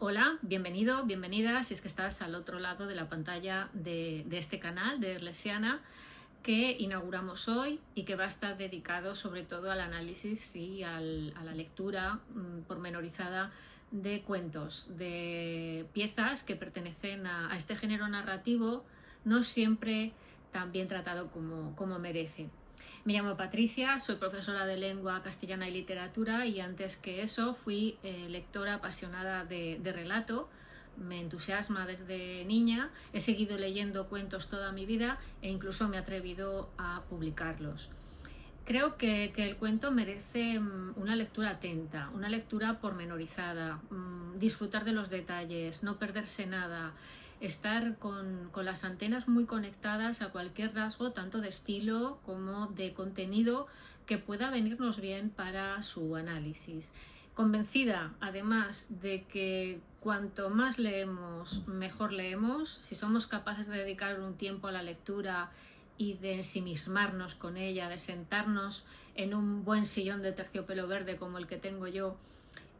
Hola, bienvenido, bienvenida si es que estás al otro lado de la pantalla de este canal de Erlesiana que inauguramos hoy y que va a estar dedicado sobre todo al análisis y a la lectura pormenorizada de cuentos, de piezas que pertenecen a este género narrativo, no siempre tan bien tratado como merece. Me llamo Patricia, soy profesora de lengua castellana y literatura y antes que eso fui lectora apasionada de relato. Me entusiasma desde niña, he seguido leyendo cuentos toda mi vida e incluso me he atrevido a publicarlos. Creo que el cuento merece una lectura atenta, una lectura pormenorizada, disfrutar de los detalles, no perderse nada, estar con las antenas muy conectadas a cualquier rasgo, tanto de estilo como de contenido que pueda venirnos bien para su análisis. Convencida, además, de que cuanto más leemos, mejor leemos. Si somos capaces de dedicar un tiempo a la lectura y de ensimismarnos con ella, de sentarnos en un buen sillón de terciopelo verde como el que tengo yo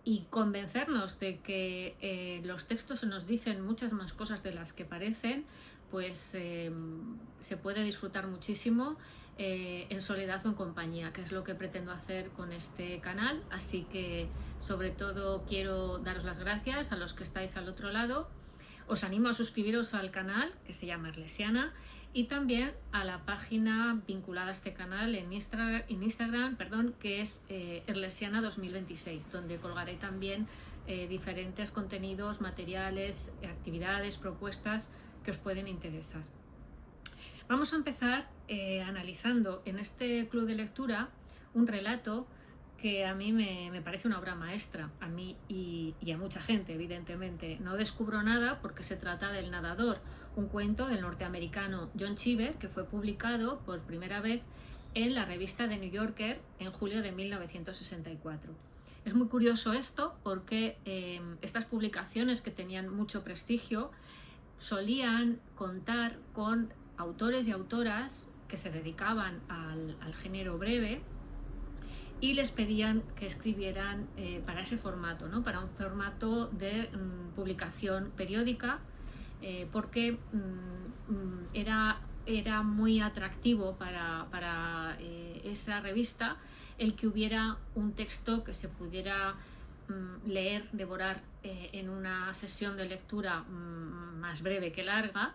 y convencernos de que los textos nos dicen muchas más cosas de las que parecen, pues se puede disfrutar muchísimo en soledad o en compañía, que es lo que pretendo hacer con este canal. Así que sobre todo quiero daros las gracias a los que estáis al otro lado. Os animo a suscribiros al canal que se llama Erlesiana y también a la página vinculada a este canal en Instagram, que es Erlesiana 2026, donde colgaré también diferentes contenidos, materiales, actividades, propuestas que os pueden interesar. Vamos a empezar analizando en este club de lectura un relato que a mí me parece una obra maestra, a mí y a mucha gente, evidentemente. No descubro nada porque se trata del Nadador, un cuento del norteamericano John Cheever que fue publicado por primera vez en la revista The New Yorker en julio de 1964. Es muy curioso esto porque estas publicaciones que tenían mucho prestigio solían contar con autores y autoras que se dedicaban al género breve y les pedían que escribieran para ese formato, ¿no? Para un formato de publicación periódica, porque era muy atractivo para esa revista el que hubiera un texto que se pudiera leer, devorar en una sesión de lectura más breve que larga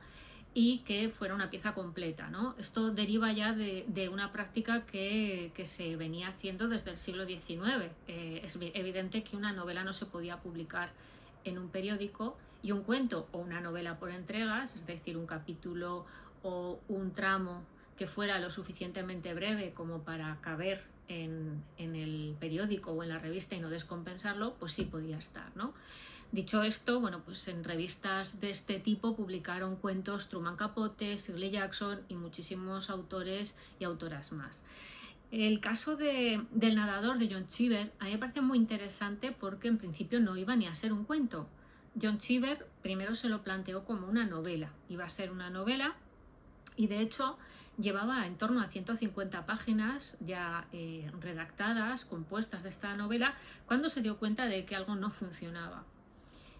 y que fuera una pieza completa, ¿no? Esto deriva ya de una práctica que se venía haciendo desde el siglo XIX. Es evidente que una novela no se podía publicar en un periódico y un cuento o una novela por entregas, es decir, un capítulo o un tramo que fuera lo suficientemente breve como para caber en el periódico o en la revista y no descompensarlo, pues sí podía estar, ¿no? Dicho esto, bueno, pues en revistas de este tipo publicaron cuentos Truman Capote, Shirley Jackson y muchísimos autores y autoras más. El caso del Nadador de John Cheever a mí me parece muy interesante porque en principio no iba ni a ser un cuento. John Cheever primero se lo planteó como una novela, iba a ser una novela y de hecho llevaba en torno a 150 páginas ya redactadas, compuestas de esta novela, cuando se dio cuenta de que algo no funcionaba.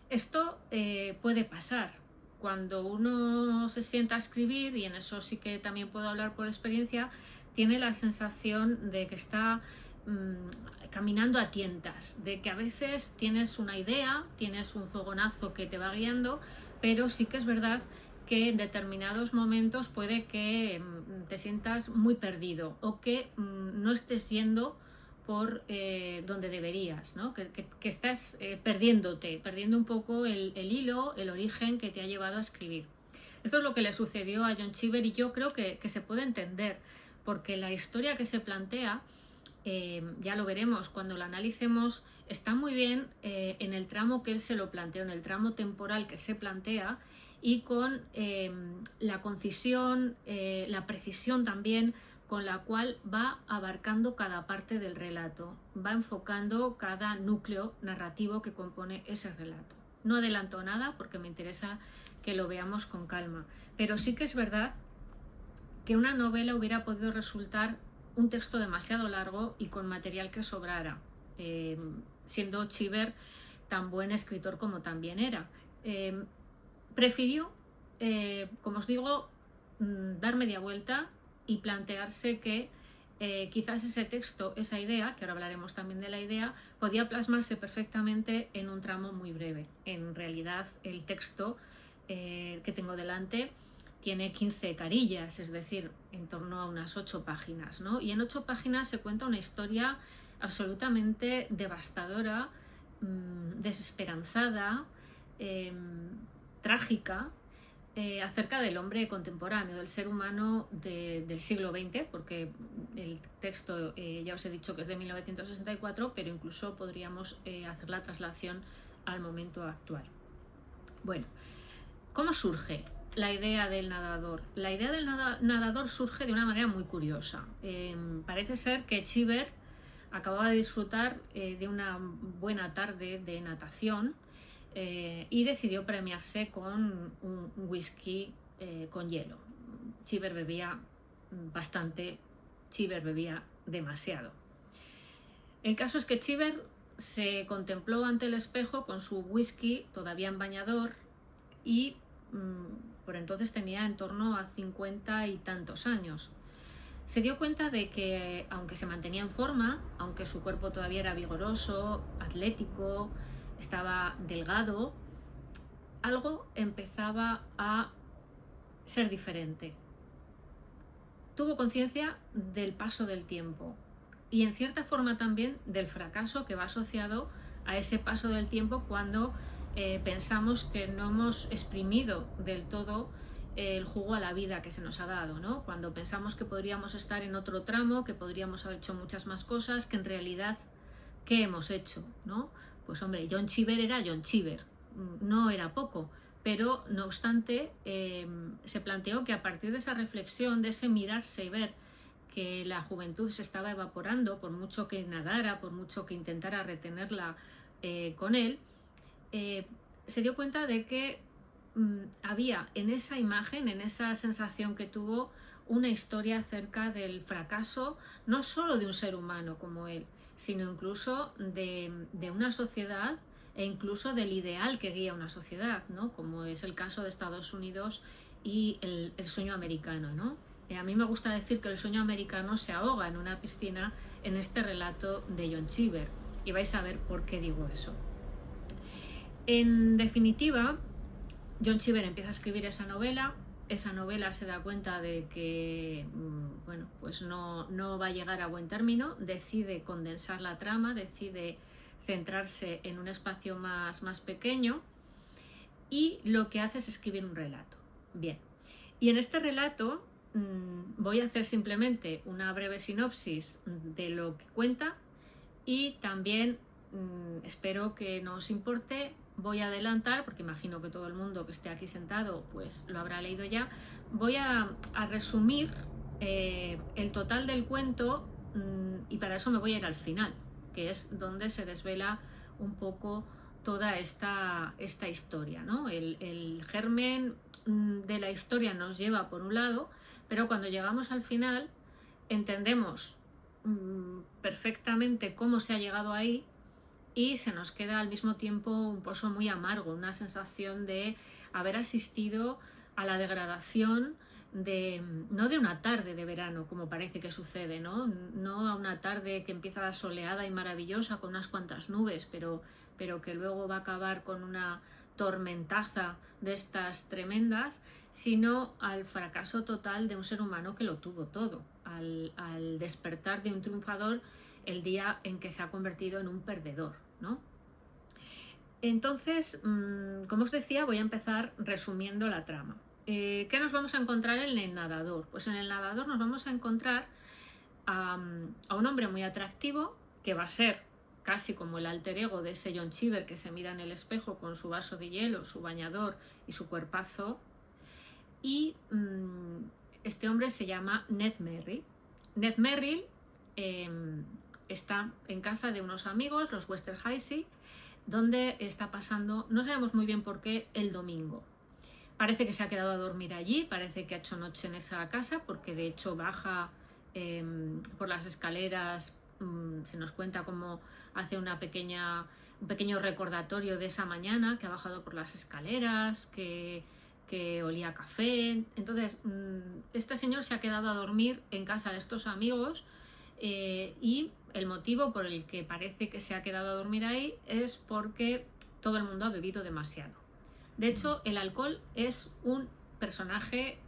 Esto puede pasar cuando uno se sienta a escribir, y en eso sí que también puedo hablar por experiencia, tiene la sensación de que está caminando a tientas, de que a veces tienes una idea, tienes un fogonazo que te va guiando, pero sí que es verdad que en determinados momentos puede que te sientas muy perdido o que no estés yendo por donde deberías, ¿no? que estás perdiendo un poco el hilo, el origen que te ha llevado a escribir. Esto es lo que le sucedió a John Cheever y yo creo que se puede entender, porque la historia que se plantea, ya lo veremos cuando la analicemos, está muy bien en el tramo que él se lo planteó, en el tramo temporal que se plantea y con la concisión, la precisión también con la cual va abarcando cada parte del relato, va enfocando cada núcleo narrativo que compone ese relato. No adelanto nada porque me interesa que lo veamos con calma, pero sí que es verdad que una novela hubiera podido resultar un texto demasiado largo y con material que sobrara, siendo Cheever tan buen escritor como también era. Prefirió, como os digo, dar media vuelta y plantearse que quizás ese texto, esa idea, que ahora hablaremos también de la idea, podía plasmarse perfectamente en un tramo muy breve. En realidad el texto que tengo delante tiene 15 carillas, es decir, en torno a unas 8 páginas, ¿no? Y en 8 páginas se cuenta una historia absolutamente devastadora, desesperanzada, trágica, acerca del hombre contemporáneo, del ser humano del siglo XX, porque el texto ya os he dicho que es de 1964, pero incluso podríamos hacer la traslación al momento actual. Bueno, ¿cómo surge la idea del nadador? La idea del nadador surge de una manera muy curiosa. Parece ser que Cheever acababa de disfrutar de una buena tarde de natación y decidió premiarse con un whisky con hielo. Cheever bebía bastante, Cheever bebía demasiado. El caso es que Cheever se contempló ante el espejo con su whisky todavía en bañador y por entonces tenía en torno a 50 y tantos años. Se dio cuenta de que, aunque se mantenía en forma, aunque su cuerpo todavía era vigoroso, atlético, estaba delgado, algo empezaba a ser diferente. Tuvo conciencia del paso del tiempo y en cierta forma también del fracaso que va asociado a ese paso del tiempo cuando pensamos que no hemos exprimido del todo el jugo a la vida que se nos ha dado, ¿no? Cuando pensamos que podríamos estar en otro tramo, que podríamos haber hecho muchas más cosas, que en realidad, ¿qué hemos hecho, no? Pues hombre, John Cheever era John Cheever, no era poco, pero no obstante se planteó que a partir de esa reflexión, de ese mirarse y ver que la juventud se estaba evaporando, por mucho que nadara, por mucho que intentara retenerla con él, se dio cuenta de que había en esa imagen, en esa sensación que tuvo, una historia acerca del fracaso, no solo de un ser humano como él, sino incluso de una sociedad e incluso del ideal que guía una sociedad, ¿no? Como es el caso de Estados Unidos y el sueño americano, ¿no? A mí me gusta decir que el sueño americano se ahoga en una piscina en este relato de John Cheever, y vais a ver por qué digo eso. En definitiva, John Cheever empieza a escribir esa novela se da cuenta de que bueno, pues no va a llegar a buen término, decide condensar la trama, decide centrarse en un espacio más pequeño y lo que hace es escribir un relato. Bien, y en este relato voy a hacer simplemente una breve sinopsis de lo que cuenta y también espero que no os importe. Voy a adelantar, porque imagino que todo el mundo que esté aquí sentado pues lo habrá leído ya. Voy a resumir el total del cuento y para eso me voy a ir al final, que es donde se desvela un poco toda esta historia, ¿no? El germen de la historia nos lleva por un lado, pero cuando llegamos al final entendemos perfectamente cómo se ha llegado ahí y se nos queda al mismo tiempo un pozo muy amargo, una sensación de haber asistido a la degradación no de una tarde de verano, como parece que sucede, ¿no? No a una tarde que empieza soleada y maravillosa con unas cuantas nubes, pero que luego va a acabar con una tormentaza de estas tremendas, sino al fracaso total de un ser humano que lo tuvo todo, al despertar de un triunfador el día en que se ha convertido en un perdedor, ¿no? Entonces, como os decía, voy a empezar resumiendo la trama. ¿Qué nos vamos a encontrar en el nadador? Pues en el nadador nos vamos a encontrar a un hombre muy atractivo que va a ser casi como el alter ego de ese John Cheever que se mira en el espejo con su vaso de hielo, su bañador y su cuerpazo. Y este hombre se llama Ned Merrill. Ned Merrill está en casa de unos amigos, los Westerheisy, donde está pasando, no sabemos muy bien por qué, el domingo. Parece que se ha quedado a dormir allí, parece que ha hecho noche en esa casa, porque de hecho baja por las escaleras, se nos cuenta cómo hace una pequeña un pequeño recordatorio de esa mañana, que ha bajado por las escaleras, que olía a café. Entonces, este señor se ha quedado a dormir en casa de estos amigos, y el motivo por el que parece que se ha quedado a dormir ahí es porque todo el mundo ha bebido demasiado. De hecho, el alcohol es un personaje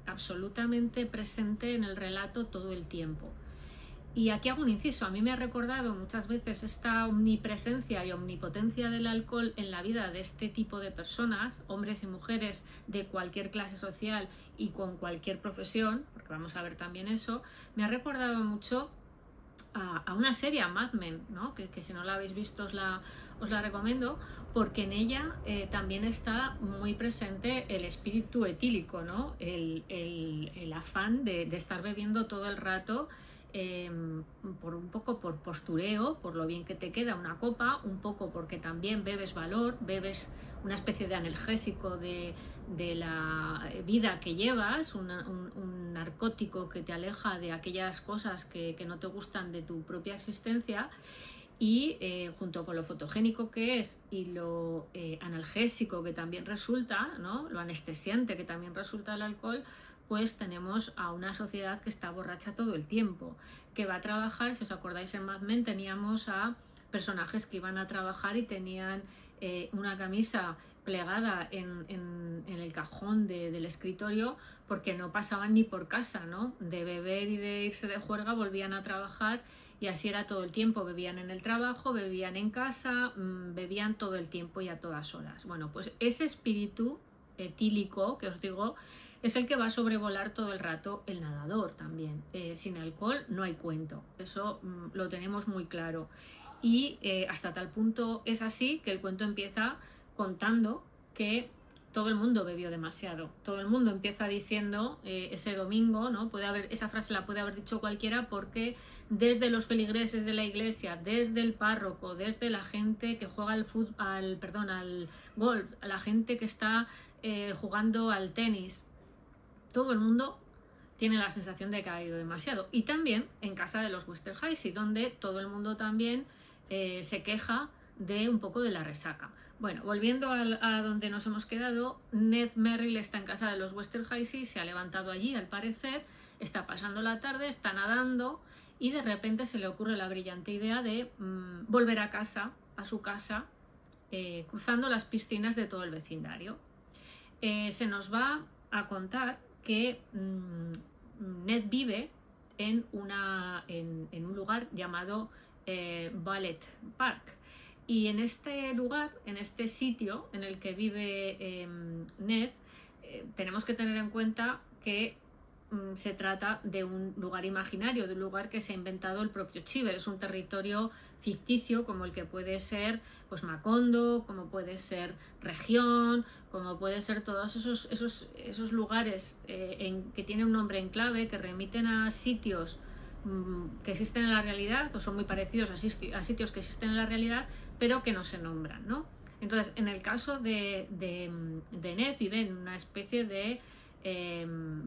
absolutamente presente en el relato todo el tiempo. Y aquí hago un inciso, a mí me ha recordado muchas veces esta omnipresencia y omnipotencia del alcohol en la vida de este tipo de personas, hombres y mujeres de cualquier clase social y con cualquier profesión, porque vamos a ver también eso. Me ha recordado mucho a una serie, a Mad Men, ¿no? Que si no la habéis visto os la recomiendo, porque en ella también está muy presente el espíritu etílico, ¿no? El afán de estar bebiendo todo el rato, por un poco por postureo, por lo bien que te queda una copa, un poco porque también bebes valor, bebes una especie de analgésico de la vida que llevas, un narcótico que te aleja de aquellas cosas que no te gustan de tu propia existencia. Y junto con lo fotogénico que es y lo analgésico que también resulta, ¿no? Lo anestesiante que también resulta el alcohol, pues tenemos a una sociedad que está borracha todo el tiempo, que va a trabajar. Si os acordáis, en Mad Men teníamos a personajes que iban a trabajar y tenían una camisa plegada en el cajón del escritorio, porque no pasaban ni por casa, ¿no? De beber y de irse de juerga volvían a trabajar, y así era todo el tiempo. Bebían en el trabajo, bebían en casa, bebían todo el tiempo y a todas horas. Bueno, pues ese espíritu etílico que os digo es el que va a sobrevolar todo el rato el nadador también. Sin alcohol no hay cuento, eso lo tenemos muy claro. Y hasta tal punto es así que el cuento empieza contando que todo el mundo bebió demasiado. Todo el mundo empieza diciendo ese domingo, ¿no? Esa frase la puede haber dicho cualquiera, porque desde los feligreses de la iglesia, desde el párroco, desde la gente que juega al golf, a la gente que está jugando al tenis, todo el mundo tiene la sensación de que ha bebido demasiado. Y también en casa de los Westerhazy, donde todo el mundo también se queja de un poco de la resaca. Bueno, volviendo a donde nos hemos quedado, Ned Merrill está en casa de los Westerhazy, se ha levantado allí al parecer, está pasando la tarde, está nadando, y de repente se le ocurre la brillante idea de volver a casa, a su casa, cruzando las piscinas de todo el vecindario. Se nos va a contar que Ned vive en un lugar llamado Ballet Park, y en este lugar, en este sitio en el que vive Ned, tenemos que tener en cuenta que se trata de un lugar imaginario, de un lugar que se ha inventado el propio Cheever. Es un territorio ficticio, como el que puede ser pues Macondo, como puede ser Región, como puede ser todos esos lugares que tienen un nombre en clave, que remiten a sitios que existen en la realidad, o son muy parecidos a sitios que existen en la realidad, pero que no se nombran, ¿no? Entonces, en el caso de Ned, vive en una especie de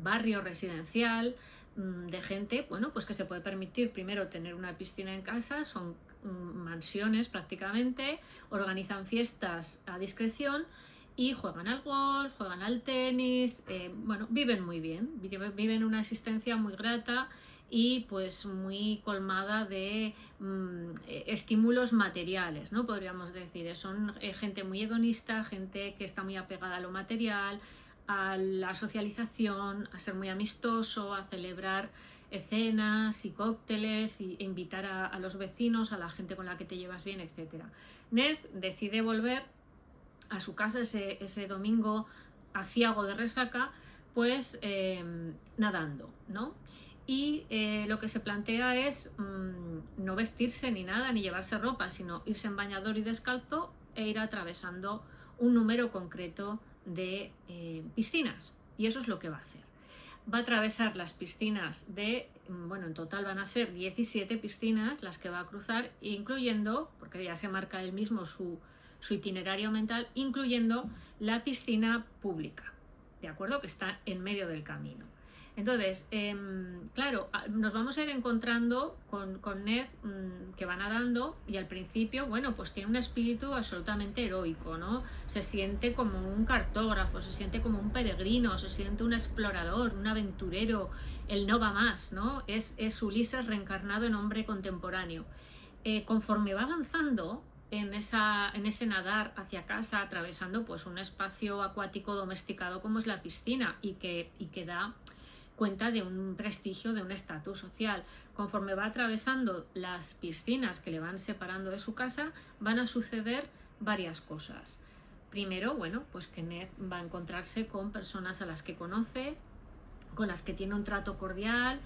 barrio residencial de gente, bueno, pues que se puede permitir primero tener una piscina en casa. Son mansiones prácticamente, organizan fiestas a discreción y juegan al golf, juegan al tenis, bueno, viven muy bien, viven una existencia muy grata y pues muy colmada de estímulos materiales, ¿no? Podríamos decir, son gente muy hedonista, gente que está muy apegada a lo material, a la socialización, a ser muy amistoso, a celebrar cenas y cócteles e invitar a los vecinos, a la gente con la que te llevas bien, etc. Ned decide volver a su casa ese domingo aciago de resaca, pues nadando, ¿no? Y lo que se plantea es no vestirse ni nada, ni llevarse ropa, sino irse en bañador y descalzo e ir atravesando un número concreto de piscinas, y eso es lo que va a hacer. Va a atravesar las piscinas bueno, en total van a ser 17 piscinas las que va a cruzar, incluyendo, porque ya se marca él mismo su itinerario mental, incluyendo la piscina pública, ¿de acuerdo? Que está en medio del camino. Entonces, claro, nos vamos a ir encontrando con Ned, que va nadando, y al principio, bueno, pues tiene un espíritu absolutamente heroico, ¿no? Se siente como un cartógrafo, se siente como un peregrino, se siente un explorador, un aventurero, el no va más, ¿no? Es Ulises reencarnado en hombre contemporáneo. Conforme va avanzando en ese nadar hacia casa, atravesando pues un espacio acuático domesticado como es la piscina, y que da cuenta de un prestigio, de un estatus social. Conforme va atravesando las piscinas que le van separando de su casa, van a suceder varias cosas. Primero, bueno, pues que Ned va a encontrarse con personas a las que conoce, con las que tiene un trato cordial,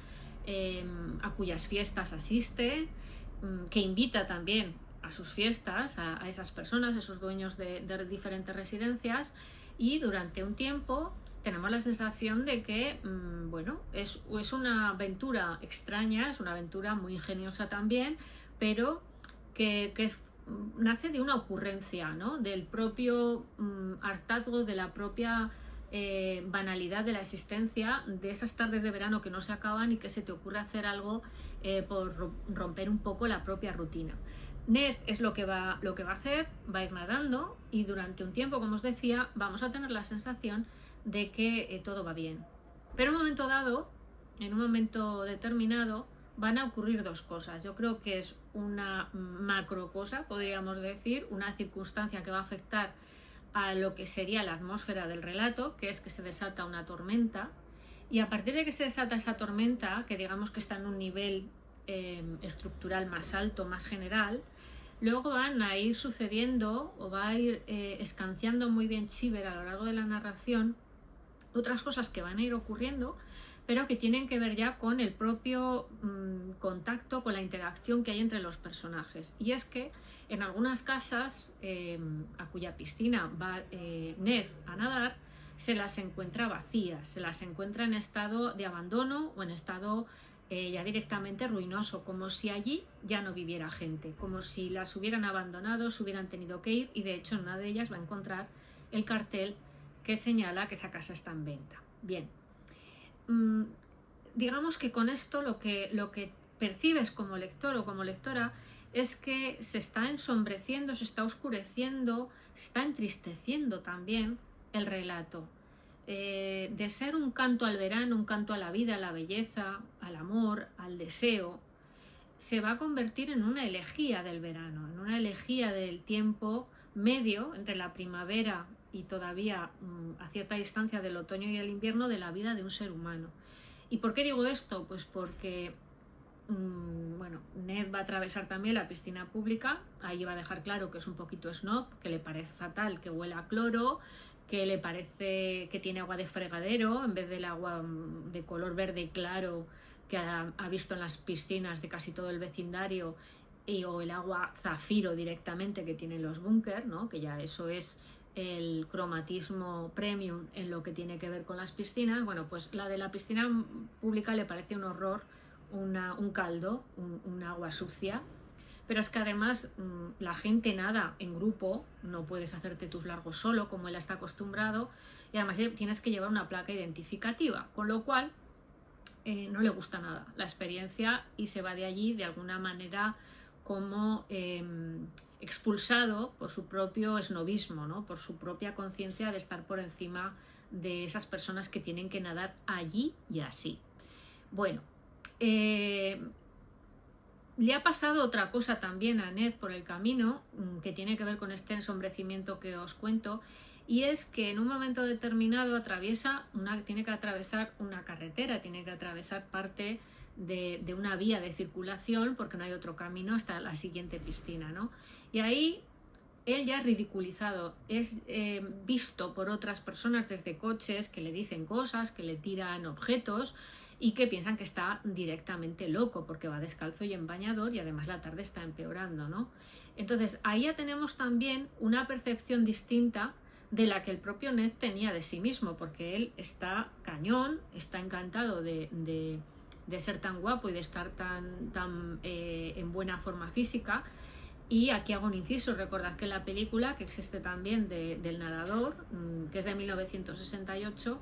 a cuyas fiestas asiste, que invita también a sus fiestas a esas personas, a esos dueños de diferentes residencias, y durante un tiempo tenemos la sensación de que, bueno, es una aventura extraña, es una aventura muy ingeniosa también, pero que nace de una ocurrencia, ¿no? Del propio hartazgo, de la propia banalidad de la existencia, de esas tardes de verano que no se acaban y que se te ocurre hacer algo por romper un poco la propia rutina. Ned es lo que va a hacer, va a ir nadando, y durante un tiempo, como os decía, vamos a tener la sensación de que todo va bien. Pero en un momento dado, en un momento determinado, van a ocurrir dos cosas. Yo creo que es una macro cosa, podríamos decir, una circunstancia que va a afectar a lo que sería la atmósfera del relato, que es que se desata una tormenta, y a partir de que se desata esa tormenta, que digamos que está en un nivel estructural más alto, más general, luego van a ir sucediendo, o va a ir escanciando muy bien Cheever a lo largo de la narración, otras cosas que van a ir ocurriendo, pero que tienen que ver ya con el propio contacto, con la interacción que hay entre los personajes. Y es que en algunas casas a cuya piscina va Ned a nadar, se las encuentra vacías, se las encuentra en estado de abandono o en estado ya directamente ruinoso, como si allí ya no viviera gente, como si las hubieran abandonado, se hubieran tenido que ir, y de hecho en una de ellas va a encontrar el cartel que señala que esa casa está en venta. Bien, digamos que con esto lo que percibes como lector o como lectora es que se está ensombreciendo, se está oscureciendo, se está entristeciendo también el relato. De ser un canto al verano, un canto a la vida, a la belleza, al amor, al deseo, se va a convertir en una elegía del verano, en una elegía del tiempo medio entre la primavera y todavía a cierta distancia del otoño y el invierno de la vida de un ser humano. ¿Y por qué digo esto? Pues porque bueno, Ned va a atravesar también la piscina pública, ahí va a dejar claro que es un poquito snob, que le parece fatal que huela a cloro, que le parece que tiene agua de fregadero en vez del agua de color verde claro que ha visto en las piscinas de casi todo el vecindario, o el agua zafiro directamente que tienen los búnker, ¿no? Que ya eso es el cromatismo premium en lo que tiene que ver con las piscinas. Bueno, pues la de la piscina pública le parece un horror, un caldo, un agua sucia. Pero es que además la gente nada en grupo, no puedes hacerte tus largos solo como él está acostumbrado, y además tienes que llevar una placa identificativa, con lo cual no le gusta nada la experiencia y se va de allí de alguna manera como expulsado por su propio esnovismo, ¿no? Por su propia conciencia de estar por encima de esas personas que tienen que nadar allí y así. Bueno, le ha pasado otra cosa también a Ned por el camino, que tiene que ver con este ensombrecimiento que os cuento, y es que en un momento determinado tiene que atravesar una carretera, tiene que atravesar parte de una vía de circulación porque no hay otro camino hasta la siguiente piscina, ¿no? Y ahí él ya es ridiculizado, es visto por otras personas desde coches que le dicen cosas, que le tiran objetos y que piensan que está directamente loco porque va descalzo y en bañador, y además la tarde está empeorando, ¿no? Entonces ahí ya tenemos también una percepción distinta de la que el propio Ned tenía de sí mismo, porque él está cañón, está encantado de ser tan guapo y de estar tan en buena forma física. Y aquí hago un inciso, recordad que en la película que existe también del nadador, que es de 1968,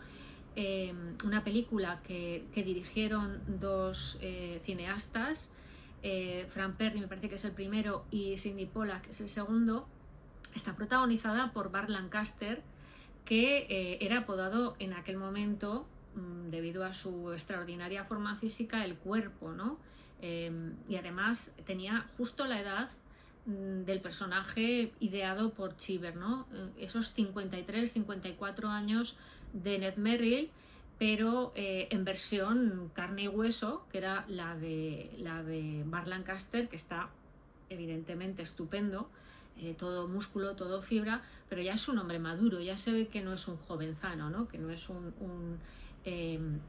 una película que dirigieron dos cineastas, Frank Perry me parece que es el primero y Sidney Pollack que es el segundo. Está protagonizada por Burt Lancaster, que era apodado en aquel momento, debido a su extraordinaria forma física, el Cuerpo, ¿no? Y además tenía justo la edad del personaje ideado por Cheever, ¿no? Esos 53-54 años de Ned Merrill, pero en versión carne y hueso, que era la de Burt Lancaster, que está evidentemente estupendo, todo músculo, todo fibra, pero ya es un hombre maduro, ya se ve que no es un jovenzano, ¿no? Que no es un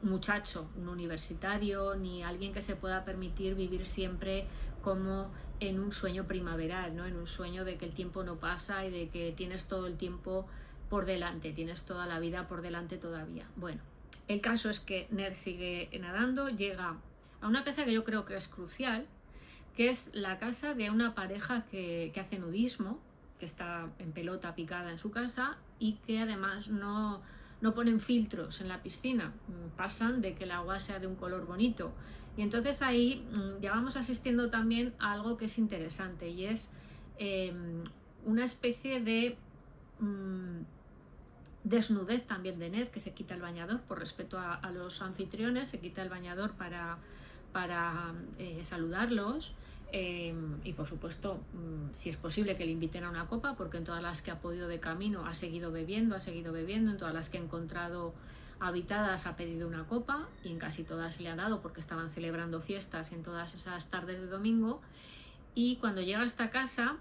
muchacho, un universitario, ni alguien que se pueda permitir vivir siempre como en un sueño primaveral, ¿no? En un sueño de que el tiempo no pasa y de que tienes todo el tiempo por delante, tienes toda la vida por delante todavía. Bueno, el caso es que Ned sigue nadando, llega a una casa que yo creo que es crucial, que es la casa de una pareja que hace nudismo, que está en pelota picada en su casa y que además no ponen filtros en la piscina, pasan de que el agua sea de un color bonito. Y entonces ahí ya vamos asistiendo también a algo que es interesante, y es una especie de desnudez también de Ned, que se quita el bañador por respeto a los anfitriones, se quita el bañador para saludarlos, y por supuesto, si es posible, que le inviten a una copa, porque en todas las que ha podido de camino ha seguido bebiendo, en todas las que ha encontrado habitadas ha pedido una copa, y en casi todas le ha dado porque estaban celebrando fiestas en todas esas tardes de domingo. Y cuando llega a esta casa,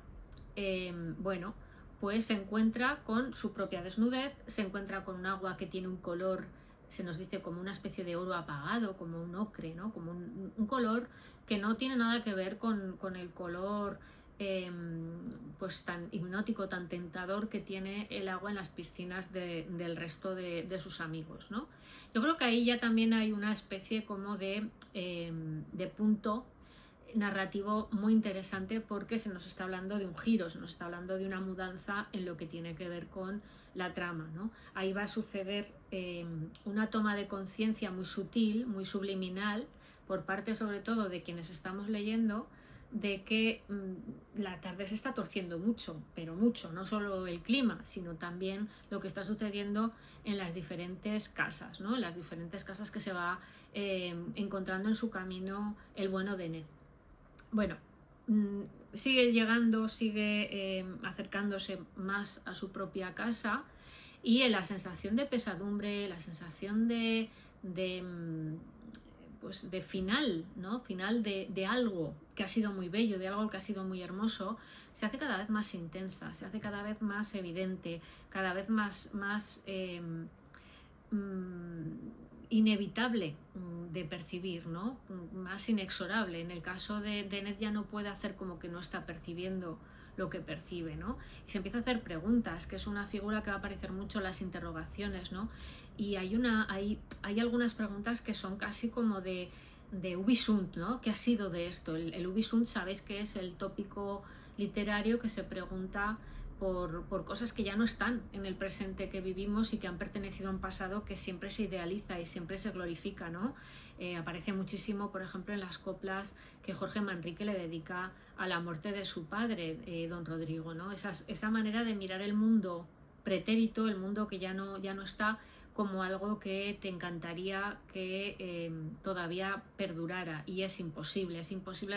bueno, pues se encuentra con su propia desnudez, se encuentra con un agua que tiene un color, se nos dice, como una especie de oro apagado, como un ocre, ¿no? Como un color que no tiene nada que ver con el color pues tan hipnótico, tan tentador que tiene el agua en las piscinas del resto de sus amigos, ¿no? Yo creo que ahí ya también hay una especie como de punto narrativo muy interesante, porque se nos está hablando de un giro, se nos está hablando de una mudanza en lo que tiene que ver con la trama, ¿no? Ahí va a suceder una toma de conciencia muy sutil, muy subliminal, por parte sobre todo de quienes estamos leyendo, de que la tarde se está torciendo mucho, pero mucho, no solo el clima, sino también lo que está sucediendo en las diferentes casas, ¿no? En las diferentes casas que se va encontrando en su camino el bueno de Ned. Bueno, sigue llegando, sigue acercándose más a su propia casa, y en la sensación de pesadumbre, la sensación pues de final, ¿no? Final de algo que ha sido muy bello, de algo que ha sido muy hermoso, se hace cada vez más intensa, se hace cada vez más evidente, cada vez más inevitable de percibir, ¿no? Más inexorable. En el caso de Ned ya no puede hacer como que no está percibiendo lo que percibe, ¿no? Y se empieza a hacer preguntas, que es una figura que va a aparecer mucho en las interrogaciones, ¿no? Y hay algunas preguntas que son casi como de Ubisunt, ¿no? ¿Qué ha sido de esto? El Ubisunt, sabéis que es el tópico literario que se pregunta por cosas que ya no están en el presente que vivimos y que han pertenecido a un pasado que siempre se idealiza y siempre se glorifica, ¿no? Aparece muchísimo, por ejemplo, en las coplas que Jorge Manrique le dedica a la muerte de su padre, don Rodrigo, ¿no? Esa manera de mirar el mundo pretérito, el mundo que ya no está, como algo que te encantaría que todavía perdurara, y es imposible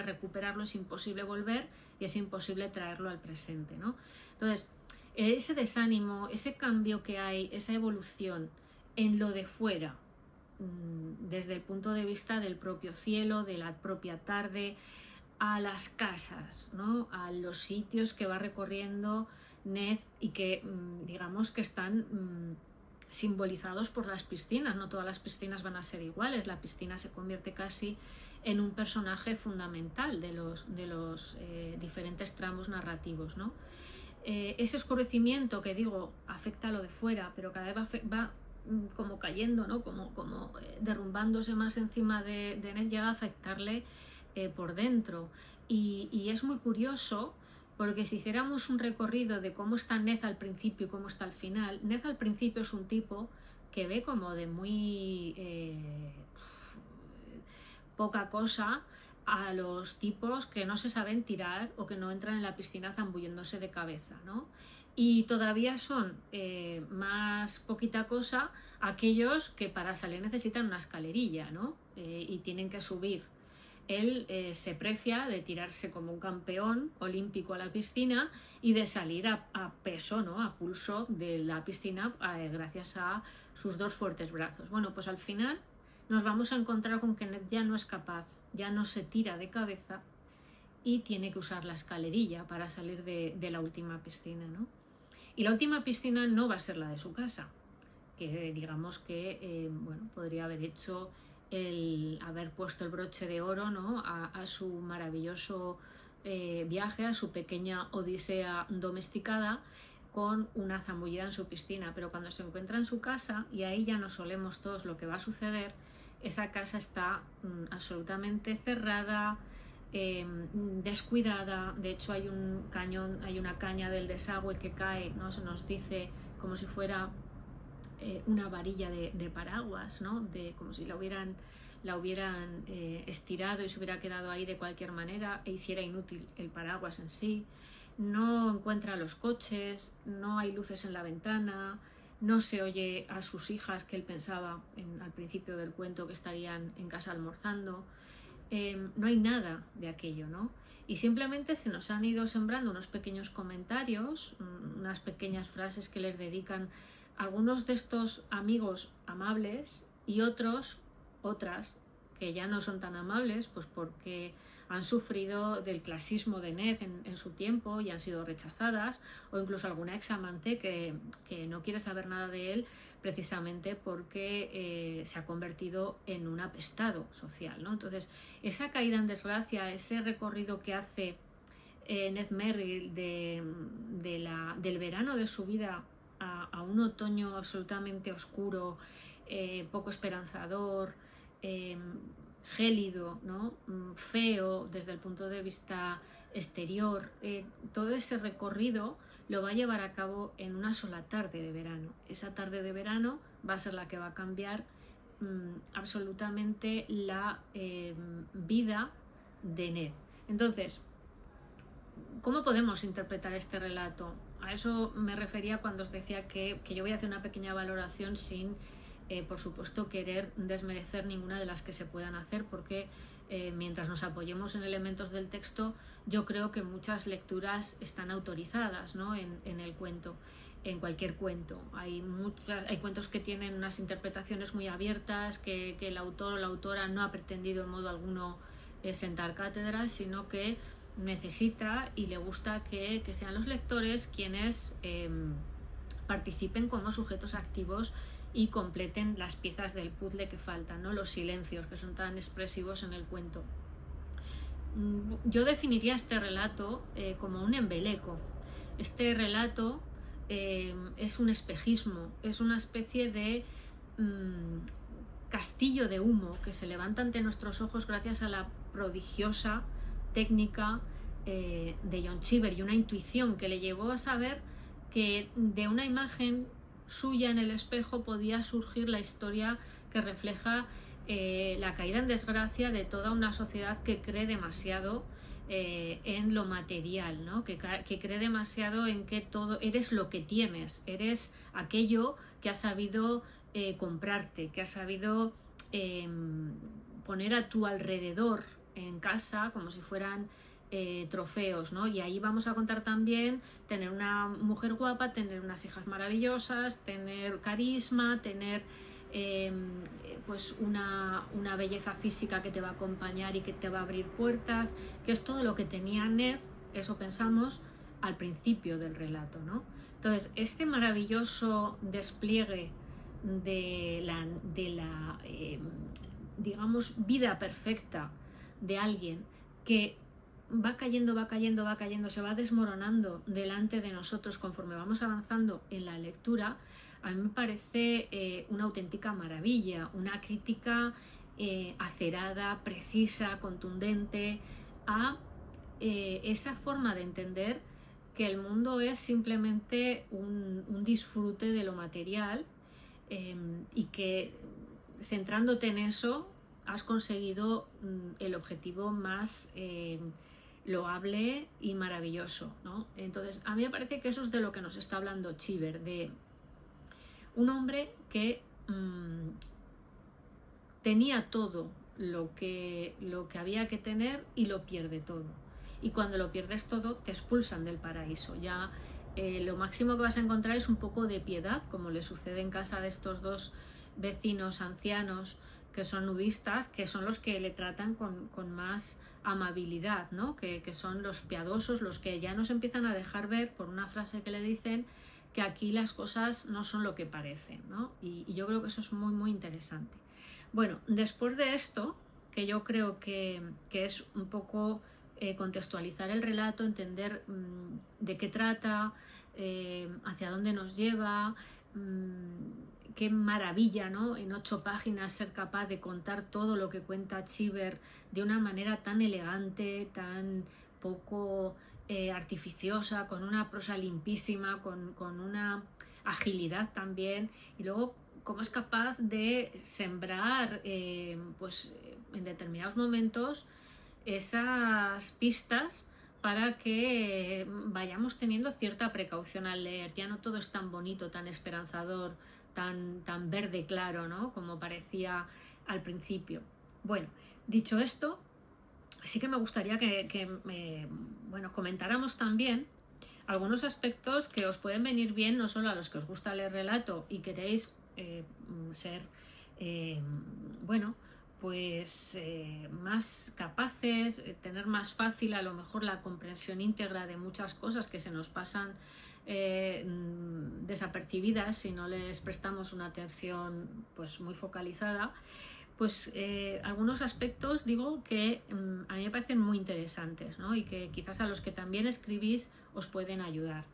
recuperarlo, es imposible volver y es imposible traerlo al presente, ¿no? Entonces, ese desánimo, ese cambio que hay, esa evolución en lo de fuera, desde el punto de vista del propio cielo, de la propia tarde, a las casas, ¿no? A los sitios que va recorriendo Ned y que digamos que están simbolizados por las piscinas. No todas las piscinas van a ser iguales, la piscina se convierte casi en un personaje fundamental de los diferentes tramos narrativos, ¿no? Ese oscurecimiento que digo afecta a lo de fuera, pero cada vez va como cayendo, ¿no? como derrumbándose más encima de Ned, llega a afectarle por dentro, y es muy curioso, porque si hiciéramos un recorrido de cómo está Ned al principio y cómo está al final, Ned al principio es un tipo que ve como de muy poca cosa a los tipos que no se saben tirar o que no entran en la piscina zambulléndose de cabeza, ¿no? Y todavía son más poquita cosa aquellos que para salir necesitan una escalerilla, ¿no? Y tienen que subir. Él se precia de tirarse como un campeón olímpico a la piscina y de salir a peso, ¿no? A pulso de la piscina gracias a sus dos fuertes brazos. Bueno, pues al final nos vamos a encontrar con que Ned ya no es capaz, ya no se tira de cabeza y tiene que usar la escalerilla para salir de la última piscina, ¿no? Y la última piscina no va a ser la de su casa, que digamos que bueno, podría haber hecho el haber puesto el broche de oro, ¿no? a su maravilloso viaje, a su pequeña odisea domesticada, con una zambullida en su piscina. Pero cuando se encuentra en su casa, y ahí ya nos solemos todos lo que va a suceder, esa casa está absolutamente cerrada, descuidada. De hecho hay un cañón, hay una caña del desagüe que cae, ¿no? Se nos dice como si fuera una varilla de paraguas, ¿no? Como si la hubieran estirado y se hubiera quedado ahí de cualquier manera e hiciera inútil el paraguas en sí. No encuentra los coches, no hay luces en la ventana, no se oye a sus hijas que él pensaba al principio del cuento que estarían en casa almorzando. No hay nada de aquello, ¿no? Y simplemente se nos han ido sembrando unos pequeños comentarios, unas pequeñas frases que les dedican algunos de estos amigos amables y otras que ya no son tan amables, pues porque han sufrido del clasismo de Ned en su tiempo y han sido rechazadas, o incluso alguna ex amante que no quiere saber nada de él precisamente porque se ha convertido en un apestado social, ¿no? Entonces, esa caída en desgracia, ese recorrido que hace Ned Merrill del verano de su vida a un otoño absolutamente oscuro, poco esperanzador, gélido, ¿no? Feo desde el punto de vista exterior, todo ese recorrido lo va a llevar a cabo en una sola tarde de verano. Esa tarde de verano va a ser la que va a cambiar absolutamente la vida de Ned. Entonces, ¿cómo podemos interpretar este relato? A eso me refería cuando os decía que yo voy a hacer una pequeña valoración sin, por supuesto, querer desmerecer ninguna de las que se puedan hacer, porque mientras nos apoyemos en elementos del texto, yo creo que muchas lecturas están autorizadas, ¿no? en el cuento, en cualquier cuento. Hay cuentos que tienen unas interpretaciones muy abiertas, que el autor o la autora no ha pretendido en modo alguno sentar cátedra, sino que necesita y le gusta que sean los lectores quienes participen como sujetos activos y completen las piezas del puzzle que faltan, ¿no? Los silencios que son tan expresivos en el cuento. Yo definiría este relato como un embeleco. Este relato es un espejismo, es una especie de castillo de humo que se levanta ante nuestros ojos gracias a la prodigiosa técnica de John Cheever y una intuición que le llevó a saber que de una imagen suya en el espejo podía surgir la historia que refleja la caída en desgracia de toda una sociedad que cree demasiado en lo material, ¿no? que cree demasiado en que todo eres lo que tienes, eres aquello que has sabido comprarte, que has sabido poner a tu alrededor en casa como si fueran trofeos, ¿no? Y ahí vamos a contar también tener una mujer guapa, tener unas hijas maravillosas, tener carisma, tener pues una belleza física que te va a acompañar y que te va a abrir puertas, que es todo lo que tenía Ned, eso pensamos al principio del relato, ¿no? Entonces, este maravilloso despliegue de la digamos, vida perfecta de alguien que va cayendo, se va desmoronando delante de nosotros conforme vamos avanzando en la lectura, a mí me parece una auténtica maravilla, una crítica acerada, precisa, contundente a esa forma de entender que el mundo es simplemente un disfrute de lo material, y que centrándote en eso has conseguido el objetivo más loable y maravilloso, ¿no? Entonces, a mí me parece que eso es de lo que nos está hablando Cheever, de un hombre que tenía todo lo que había que tener y lo pierde todo. Y cuando lo pierdes todo, te expulsan del paraíso. Ya lo máximo que vas a encontrar es un poco de piedad, como le sucede en casa de estos dos vecinos ancianos que son nudistas, que son los que le tratan con más amabilidad, ¿no? Que son los piadosos, los que ya nos empiezan a dejar ver, por una frase que le dicen, que aquí las cosas no son lo que parecen, ¿no? Y yo creo que eso es muy, muy interesante. Bueno, después de esto, que yo creo que es un poco contextualizar el relato, entender de qué trata, hacia dónde nos lleva, qué maravilla, ¿no? En 8 páginas ser capaz de contar todo lo que cuenta Cheever de una manera tan elegante, tan poco artificiosa, con una prosa limpísima, con una agilidad también, y luego cómo es capaz de sembrar en determinados momentos esas pistas para que vayamos teniendo cierta precaución al leer. Ya no todo es tan bonito, tan esperanzador, tan verde claro, ¿no? Como parecía al principio. Bueno, dicho esto, sí que me gustaría que comentáramos también algunos aspectos que os pueden venir bien, no solo a los que os gusta leer relato y queréis ser más capaces, tener más fácil a lo mejor la comprensión íntegra de muchas cosas que se nos pasan desapercibidas si no les prestamos una atención pues muy focalizada. Pues algunos aspectos digo que a mí me parecen muy interesantes, ¿no? Y que quizás a los que también escribís os pueden ayudar.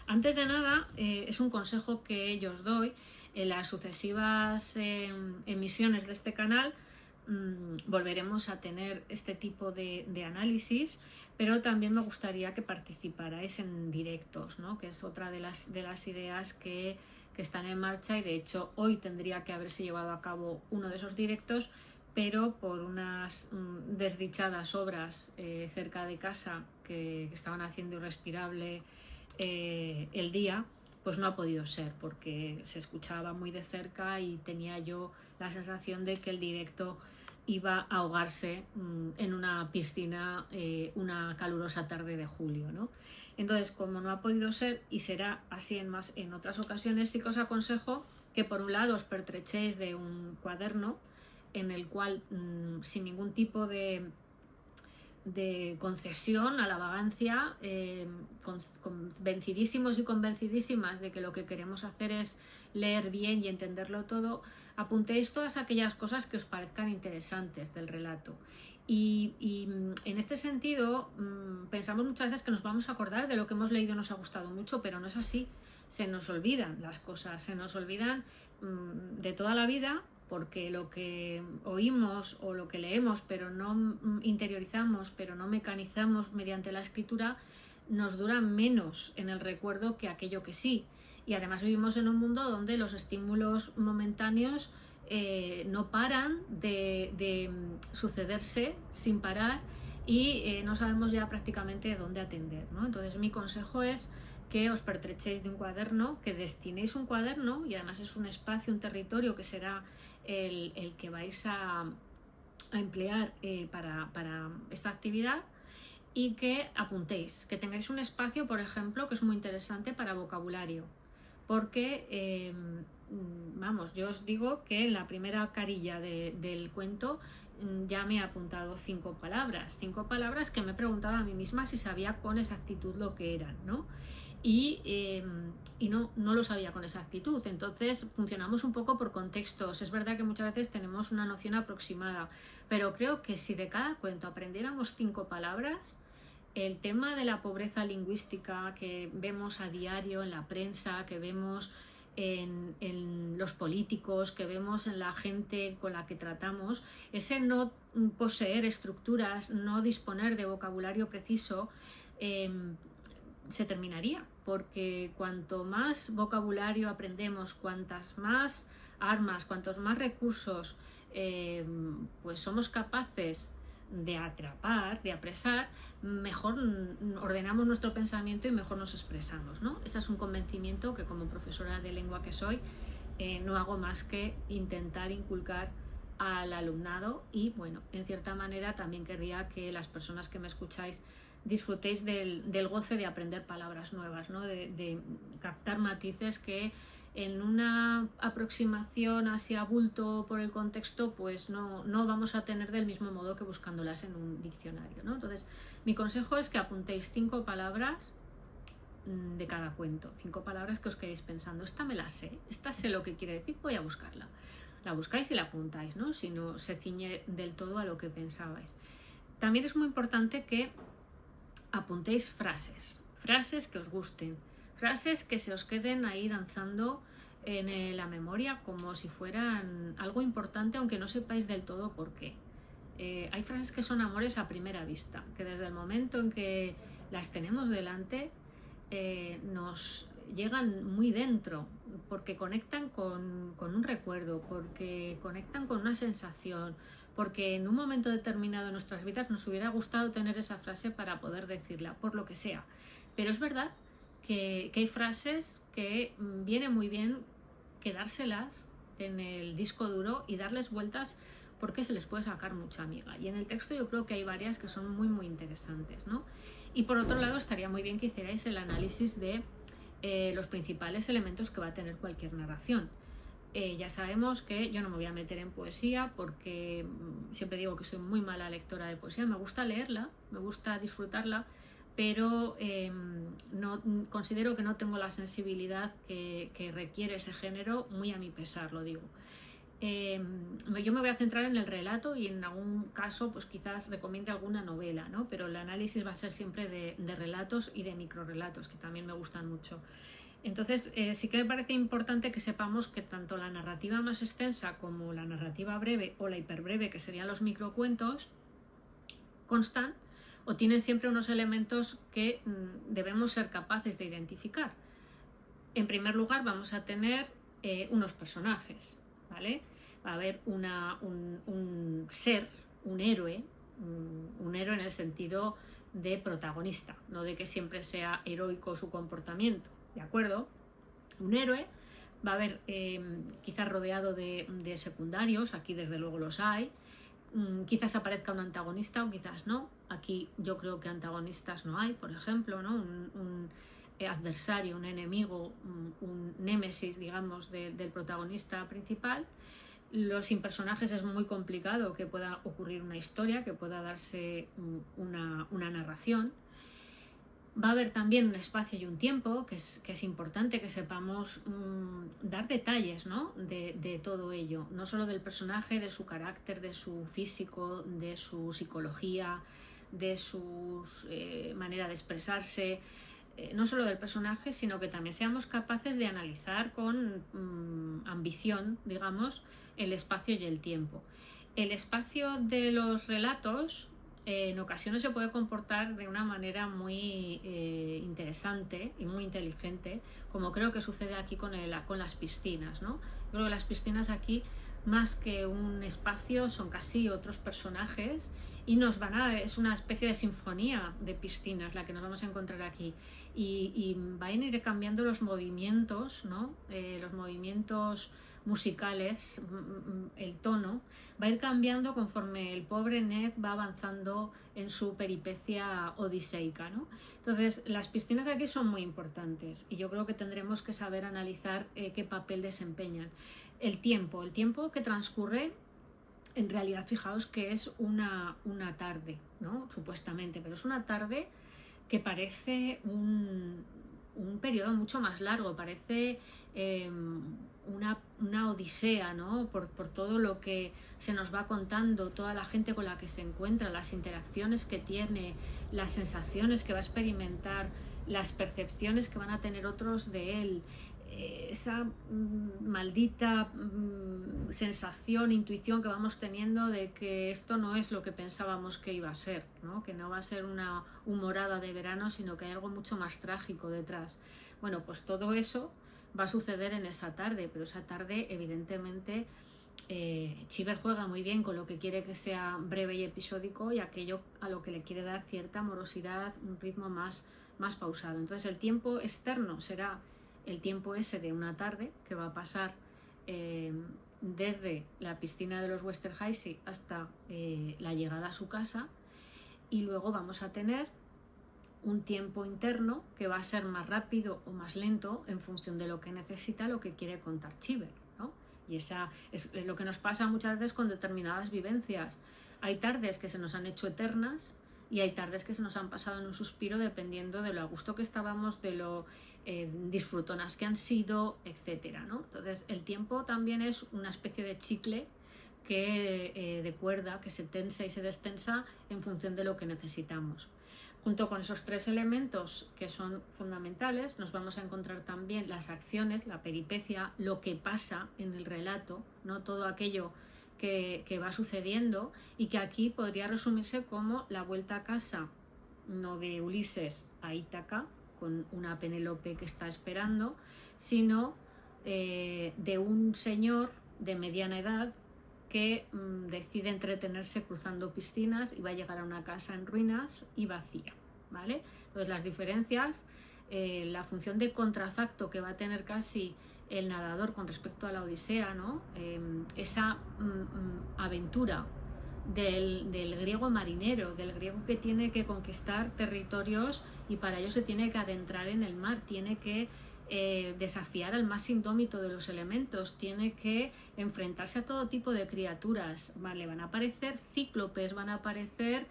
Antes de nada, es un consejo que yo os doy. En las sucesivas emisiones de este canal volveremos a tener este tipo de análisis, pero también me gustaría que participarais en directos, ¿no? Que es otra de las ideas que están en marcha, y de hecho hoy tendría que haberse llevado a cabo uno de esos directos, pero por unas desdichadas obras cerca de casa que estaban haciendo irrespirable el día, pues no ha podido ser, porque se escuchaba muy de cerca y tenía yo la sensación de que el directo iba a ahogarse en una piscina una calurosa tarde de julio, ¿no? Entonces, como no ha podido ser y será así en otras ocasiones, sí que os aconsejo que por un lado os pertrechéis de un cuaderno en el cual sin ningún tipo de concesión a la vagancia, convencidísimos y convencidísimas de que lo que queremos hacer es leer bien y entenderlo todo, apuntéis todas aquellas cosas que os parezcan interesantes del relato. Y en este sentido pensamos muchas veces que nos vamos a acordar de lo que hemos leído y nos ha gustado mucho, pero no es así. Se nos olvidan las cosas, se nos olvidan de toda la vida, porque lo que oímos o lo que leemos pero no interiorizamos, pero no mecanizamos mediante la escritura, nos dura menos en el recuerdo que aquello que sí. Y además vivimos en un mundo donde los estímulos momentáneos no paran de sucederse sin parar, y no sabemos ya prácticamente dónde atender, ¿no? Entonces mi consejo es que os pertrechéis de un cuaderno, que destinéis un cuaderno, y además es un espacio, un territorio que será el que vais a emplear para esta actividad, y que apuntéis, que tengáis un espacio, por ejemplo, que es muy interesante para vocabulario, porque yo os digo que en la primera carilla del cuento ya me he apuntado 5 palabras que me he preguntado a mí misma si sabía con exactitud lo que eran, ¿no? Y no lo sabía con exactitud. Entonces funcionamos un poco por contextos. Es verdad que muchas veces tenemos una noción aproximada, pero creo que si de cada cuento aprendiéramos 5 palabras, el tema de la pobreza lingüística que vemos a diario en la prensa, que vemos en los políticos, que vemos en la gente con la que tratamos, ese no poseer estructuras, no disponer de vocabulario preciso, se terminaría. porque cuanto más vocabulario aprendemos, cuantas más armas, cuantos más recursos pues somos capaces de atrapar, de apresar, mejor ordenamos nuestro pensamiento y mejor nos expresamos, ¿no? Ese es un convencimiento que como profesora de lengua que soy no hago más que intentar inculcar al alumnado y bueno, en cierta manera también querría que las personas que me escucháis disfrutéis del goce de aprender palabras nuevas, ¿no? de captar matices que en una aproximación así a bulto por el contexto pues no vamos a tener del mismo modo que buscándolas en un diccionario, ¿no? Entonces mi consejo es que apuntéis 5 palabras de cada cuento, 5 palabras que os quedéis pensando, esta me la sé, esta sé lo que quiere decir, voy a buscarla. La buscáis y la apuntáis, ¿no? Si no se ciñe del todo a lo que pensabais. También es muy importante que apuntéis frases que os gusten, frases que se os queden ahí danzando en la memoria como si fueran algo importante, aunque no sepáis del todo por qué. Hay frases que son amores a primera vista, que desde el momento en que las tenemos delante nos llegan muy dentro, porque conectan con un recuerdo, porque conectan con una sensación, porque en un momento determinado de nuestras vidas nos hubiera gustado tener esa frase para poder decirla, por lo que sea. Pero es verdad que hay frases que viene muy bien quedárselas en el disco duro y darles vueltas porque se les puede sacar mucha miga. Y en el texto yo creo que hay varias que son muy muy interesantes, ¿no? Y por otro lado estaría muy bien que hicierais el análisis de los principales elementos que va a tener cualquier narración. Ya sabemos que yo no me voy a meter en poesía porque siempre digo que soy muy mala lectora de poesía, me gusta leerla, me gusta disfrutarla, pero no, considero que no tengo la sensibilidad que requiere ese género, muy a mi pesar lo digo. Yo me voy a centrar en el relato y en algún caso pues quizás recomiende alguna novela, ¿no? Pero el análisis va a ser siempre de relatos y de microrelatos, que también me gustan mucho. Entonces sí que me parece importante que sepamos que tanto la narrativa más extensa como la narrativa breve o la hiperbreve, que serían los microcuentos, constan o tienen siempre unos elementos que debemos ser capaces de identificar. En primer lugar vamos a tener unos personajes, ¿vale? Va a haber un ser, un héroe en el sentido de protagonista, no de que siempre sea heroico su comportamiento, ¿de acuerdo? Un héroe va a haber quizás rodeado de secundarios, aquí desde luego los hay, quizás aparezca un antagonista o quizás no, aquí yo creo que antagonistas no hay, por ejemplo, ¿no? un adversario, un enemigo, un némesis, digamos, del protagonista principal. Los sin personajes es muy complicado que pueda ocurrir una historia, que pueda darse una narración. Va a haber también un espacio y un tiempo, que es importante que sepamos dar detalles, ¿no? de todo ello, no solo del personaje, de su carácter, de su físico, de su psicología, de su manera de expresarse, no solo del personaje, sino que también seamos capaces de analizar con ambición, digamos, el espacio y el tiempo. El espacio de los relatos en ocasiones se puede comportar de una manera muy interesante y muy inteligente, como creo que sucede aquí con las piscinas, ¿no? Yo creo que las piscinas aquí, más que un espacio, son casi otros personajes y es una especie de sinfonía de piscinas la que nos vamos a encontrar aquí y van a ir cambiando los movimientos, ¿no? Los movimientos musicales, el tono va a ir cambiando conforme el pobre Ned va avanzando en su peripecia odiseica, ¿no? Entonces las piscinas aquí son muy importantes y yo creo que tendremos que saber analizar qué papel desempeñan. El tiempo que transcurre, en realidad fijaos que es una tarde, ¿no? Supuestamente, pero es una tarde que parece un periodo mucho más largo, parece una odisea, ¿no? Por todo lo que se nos va contando, toda la gente con la que se encuentra, las interacciones que tiene, las sensaciones que va a experimentar, las percepciones que van a tener otros de él. esa maldita sensación, intuición que vamos teniendo de que esto no es lo que pensábamos que iba a ser, ¿no? Que no va a ser una humorada de verano, sino que hay algo mucho más trágico detrás. Bueno, pues todo eso va a suceder en esa tarde, pero esa tarde evidentemente Chiver juega muy bien con lo que quiere que sea breve y episódico y aquello a lo que le quiere dar cierta amorosidad, un ritmo más pausado. Entonces el tiempo externo será el tiempo ese de una tarde que va a pasar desde la piscina de los Westerheisi hasta la llegada a su casa, y luego vamos a tener un tiempo interno que va a ser más rápido o más lento en función de lo que necesita, lo que quiere contar Chiver, ¿no? Y esa es lo que nos pasa muchas veces con determinadas vivencias. Hay tardes que se nos han hecho eternas y hay tardes que se nos han pasado en un suspiro dependiendo de lo a gusto que estábamos, de lo disfrutonas que han sido, etcétera, ¿no? Entonces el tiempo también es una especie de chicle de cuerda que se tensa y se destensa en función de lo que necesitamos. Junto con esos tres elementos que son fundamentales, nos vamos a encontrar también las acciones, la peripecia, lo que pasa en el relato, ¿no? Todo aquello que va sucediendo, y que aquí podría resumirse como la vuelta a casa, no de Ulises a Ítaca, con una Penélope que está esperando, sino de un señor de mediana edad que decide entretenerse cruzando piscinas y va a llegar a una casa en ruinas y vacía, ¿vale? Entonces las diferencias, la función de contrafacto que va a tener casi el nadador con respecto a la Odisea, ¿no? Esa aventura del griego marinero, del griego que tiene que conquistar territorios y para ello se tiene que adentrar en el mar, tiene que desafiar al más indómito de los elementos, tiene que enfrentarse a todo tipo de criaturas, ¿vale? Van a aparecer cíclopes, va a aparecer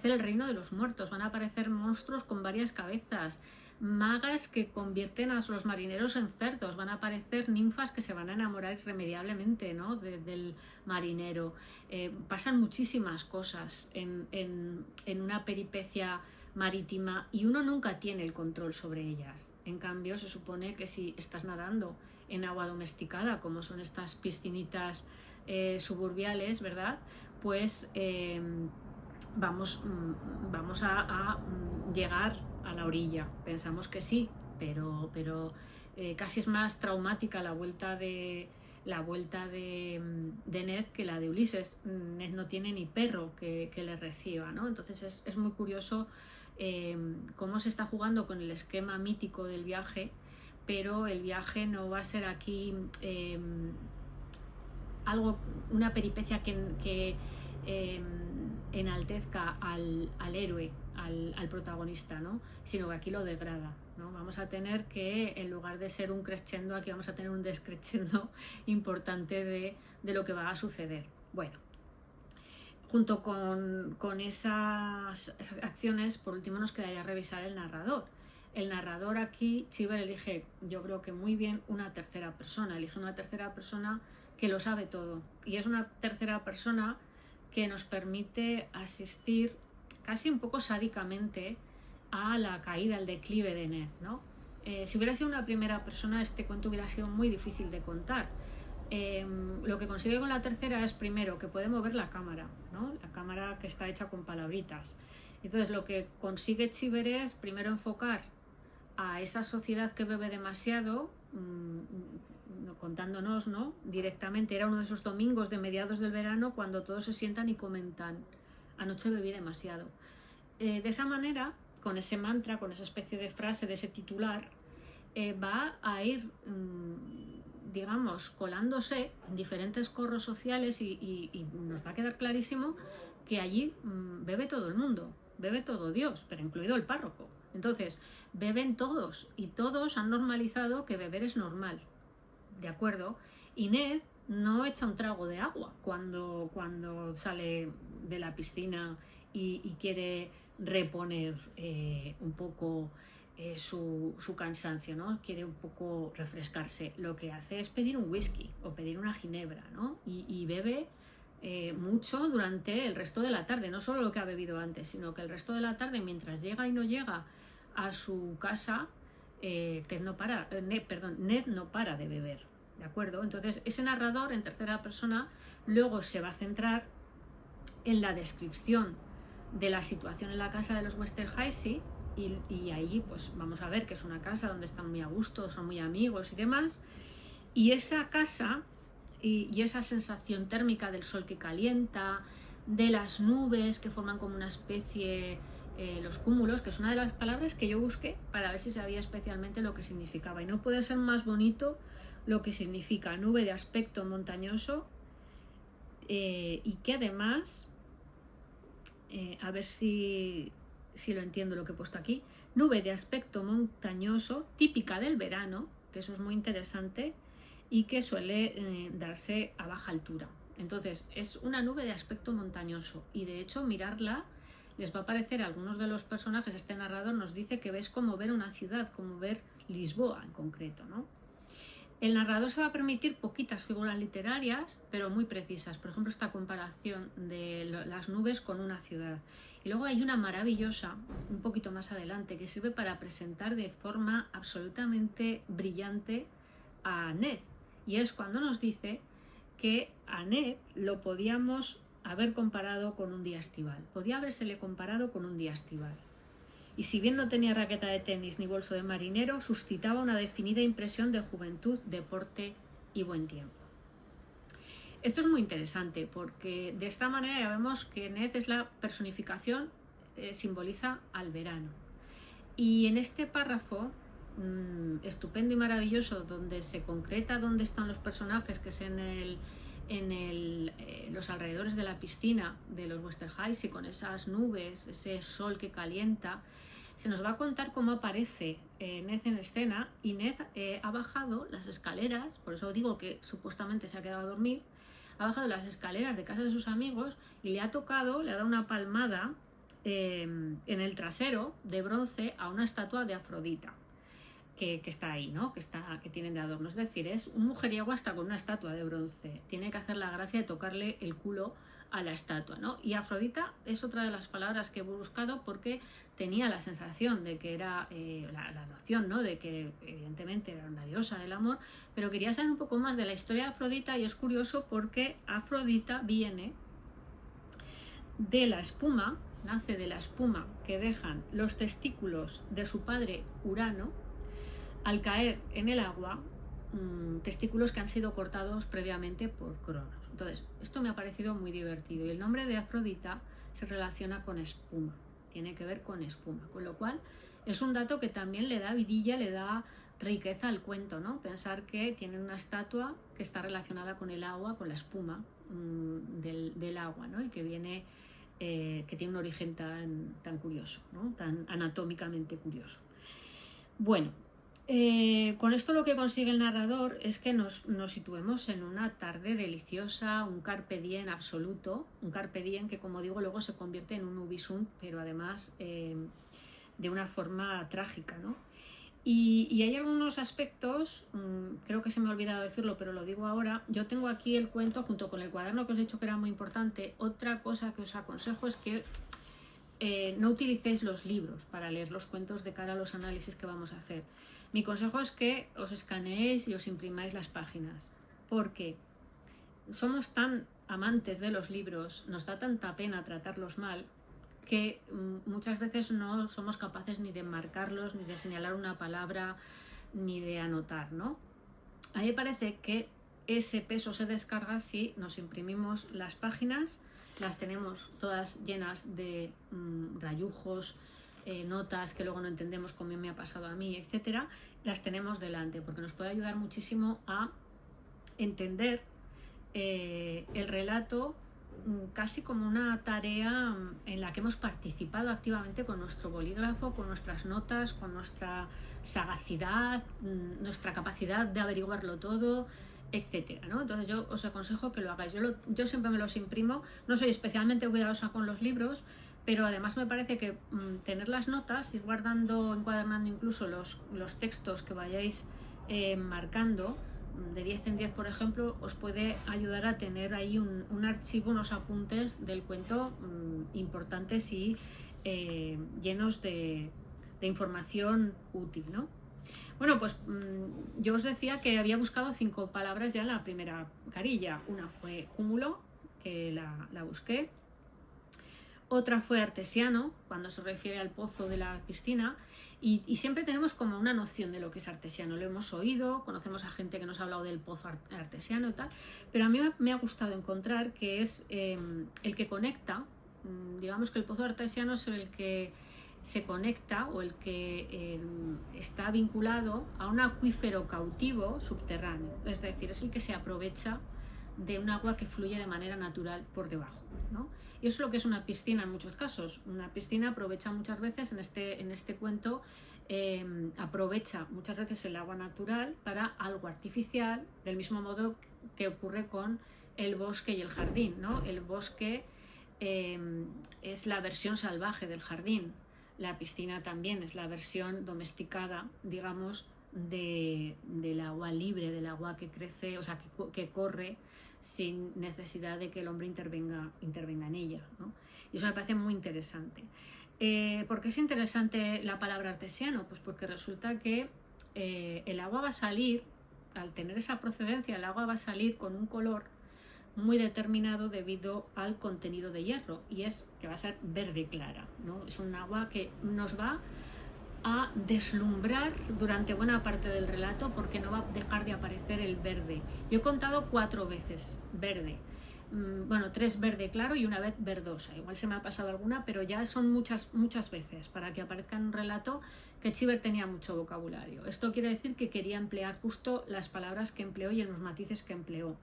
el reino de los muertos, van a aparecer monstruos con varias cabezas, magas que convierten a los marineros en cerdos, van a aparecer ninfas que se van a enamorar irremediablemente, ¿no? del marinero. Pasan muchísimas cosas en una peripecia marítima y uno nunca tiene el control sobre ellas. En cambio, se supone que si estás nadando en agua domesticada, como son estas piscinitas suburbiales, ¿verdad? Pues vamos a llegar a la orilla. Pensamos que sí, pero casi es más traumática la vuelta de Ned que la de Ulises. Ned no tiene ni perro que le reciba, ¿no? Entonces es muy curioso cómo se está jugando con el esquema mítico del viaje, pero el viaje no va a ser aquí una peripecia que enaltezca al héroe, al protagonista, ¿no? Sino que aquí lo degrada, ¿no? Vamos a tener que, en lugar de ser un crescendo, aquí vamos a tener un descrescendo importante de lo que va a suceder. Bueno, junto con esas acciones, por último nos quedaría revisar el narrador. El narrador aquí, Chiver elige, yo creo que muy bien, una tercera persona. Elige una tercera persona que lo sabe todo. Y es una tercera persona que nos permite asistir casi un poco sádicamente a la caída, al declive de Ned, ¿no? Si hubiera sido una primera persona, este cuento hubiera sido muy difícil de contar. Lo que consigue con la tercera es, primero, que puede mover la cámara, ¿no? La cámara que está hecha con palabritas. Entonces lo que consigue Chiver es, primero, enfocar a esa sociedad que bebe demasiado, contándonos, ¿no? Directamente, era uno de esos domingos de mediados del verano cuando todos se sientan y comentan: anoche bebí demasiado. De esa manera, con ese mantra, con esa especie de frase, de ese titular, va a ir digamos, colándose en diferentes corros sociales y nos va a quedar clarísimo que allí bebe todo el mundo, bebe todo Dios, pero incluido el párroco. Entonces, beben todos y todos han normalizado que beber es normal, ¿de acuerdo? Y Ned no echa un trago de agua cuando sale de la piscina y quiere reponer un poco su cansancio, ¿no? Quiere un poco refrescarse. Lo que hace es pedir un whisky o pedir una ginebra, ¿no? Y bebe mucho durante el resto de la tarde, no solo lo que ha bebido antes, sino que el resto de la tarde, mientras llega y no llega a su casa, Ned no para de beber, ¿de acuerdo? Entonces ese narrador en tercera persona luego se va a centrar en la descripción de la situación en la casa de los Westerheisi y ahí pues vamos a ver que es una casa donde están muy a gusto, son muy amigos y demás, y esa casa y esa sensación térmica del sol que calienta, de las nubes que forman como una especie, los cúmulos, que es una de las palabras que yo busqué para ver si sabía especialmente lo que significaba, y no puede ser más bonito lo que significa nube de aspecto montañoso, y que además, a ver si lo entiendo lo que he puesto aquí, nube de aspecto montañoso típica del verano, que eso es muy interesante, y que suele darse a baja altura. Entonces es una nube de aspecto montañoso, y de hecho mirarla les va a parecer a algunos de los personajes, este narrador nos dice que ves como ver una ciudad, como ver Lisboa en concreto, ¿no? El narrador se va a permitir poquitas figuras literarias, pero muy precisas. Por ejemplo, esta comparación de las nubes con una ciudad. Y luego hay una maravillosa, un poquito más adelante, que sirve para presentar de forma absolutamente brillante a Ned. Y es cuando nos dice que a Ned lo podíamos haber comparado con un día estival. Podía habérsele comparado con un día estival. Y si bien no tenía raqueta de tenis ni bolso de marinero, suscitaba una definida impresión de juventud, deporte y buen tiempo. Esto es muy interesante porque de esta manera ya vemos que Ned es la personificación, simboliza al verano. Y en este párrafo estupendo y maravilloso, donde se concreta dónde están los personajes, que es los alrededores de la piscina de los Westerheisi, con esas nubes, ese sol que calienta, se nos va a contar cómo aparece Ned en escena, y Ned ha bajado las escaleras, por eso digo que supuestamente se ha quedado a dormir, ha bajado las escaleras de casa de sus amigos y le ha dado una palmada en el trasero de bronce a una estatua de Afrodita. Que está ahí, ¿no? Que tienen de adorno. Es decir, es un mujeriego hasta con una estatua de bronce. Tiene que hacer la gracia de tocarle el culo a la estatua, ¿no? Y Afrodita es otra de las palabras que he buscado porque tenía la sensación de que era la noción, ¿no? De que evidentemente era una diosa del amor, pero quería saber un poco más de la historia de Afrodita, y es curioso porque Afrodita viene de la espuma, nace de la espuma que dejan los testículos de su padre Urano al caer en el agua, testículos que han sido cortados previamente por Cronos. Entonces, esto me ha parecido muy divertido, y el nombre de Afrodita se relaciona con espuma, tiene que ver con espuma, con lo cual es un dato que también le da vidilla, le da riqueza al cuento, ¿no? Pensar que tiene una estatua que está relacionada con el agua, con la espuma del agua, ¿no? Y que viene, que tiene un origen tan curioso, ¿no? Tan anatómicamente curioso. Bueno, con esto lo que consigue el narrador es que nos situemos en una tarde deliciosa, un carpe diem absoluto, un carpe diem que, como digo, luego se convierte en un ubisunt, pero además de una forma trágica, ¿no? Y hay algunos aspectos, creo que se me ha olvidado decirlo, pero lo digo ahora. Yo tengo aquí el cuento junto con el cuaderno que os he dicho que era muy importante. Otra cosa que os aconsejo es que no utilicéis los libros para leer los cuentos de cara a los análisis que vamos a hacer. Mi consejo es que os escaneéis y os imprimáis las páginas, porque somos tan amantes de los libros, nos da tanta pena tratarlos mal, que muchas veces no somos capaces ni de marcarlos, ni de señalar una palabra, ni de anotar, ¿no? A mí me parece que ese peso se descarga si nos imprimimos las páginas, las tenemos todas llenas de rayujos, notas que luego no entendemos, como me ha pasado a mí, etcétera, las tenemos delante, porque nos puede ayudar muchísimo a entender el relato casi como una tarea en la que hemos participado activamente con nuestro bolígrafo, con nuestras notas, con nuestra sagacidad, nuestra capacidad de averiguarlo todo, etcétera, ¿no? Entonces yo os aconsejo que lo hagáis. Yo siempre me los imprimo, no soy especialmente cuidadosa con los libros, pero además me parece que tener las notas, ir guardando, encuadernando incluso los textos que vayáis marcando, de 10 en 10 por ejemplo, os puede ayudar a tener ahí un archivo, unos apuntes del cuento importantes y llenos de información útil, ¿no? Bueno, pues yo os decía que había buscado 5 palabras ya en la primera carilla. Una fue cúmulo, que la busqué. Otra fue artesiano, cuando se refiere al pozo de la piscina, y siempre tenemos como una noción de lo que es artesiano. Lo hemos oído, conocemos a gente que nos ha hablado del pozo artesiano y tal, pero a mí me ha gustado encontrar que es el que conecta, digamos que el pozo artesiano es el que se conecta o el que está vinculado a un acuífero cautivo subterráneo, es decir, es el que se aprovecha de un agua que fluye de manera natural por debajo, ¿no? Y eso es lo que es una piscina en muchos casos. Una piscina aprovecha muchas veces, en este cuento, aprovecha muchas veces el agua natural para algo artificial, del mismo modo que ocurre con el bosque y el jardín, ¿no? El bosque es la versión salvaje del jardín. La piscina también es la versión domesticada, digamos, del agua libre, del agua que crece, o sea, que corre sin necesidad de que el hombre intervenga en ella, ¿no? Y eso me parece muy interesante. ¿Por qué es interesante la palabra artesiano? Pues porque resulta que el agua va a salir, al tener esa procedencia, el agua va a salir con un color muy determinado debido al contenido de hierro, y es que va a ser verde clara, ¿no? Es un agua que nos va a deslumbrar durante buena parte del relato porque no va a dejar de aparecer el verde. Yo he contado 4 veces verde, bueno, 3 verde claro y una vez verdosa, igual se me ha pasado alguna, pero ya son muchas veces para que aparezca en un relato que Cheever tenía mucho vocabulario. Esto quiere decir que quería emplear justo las palabras que empleó y en los matices que empleó.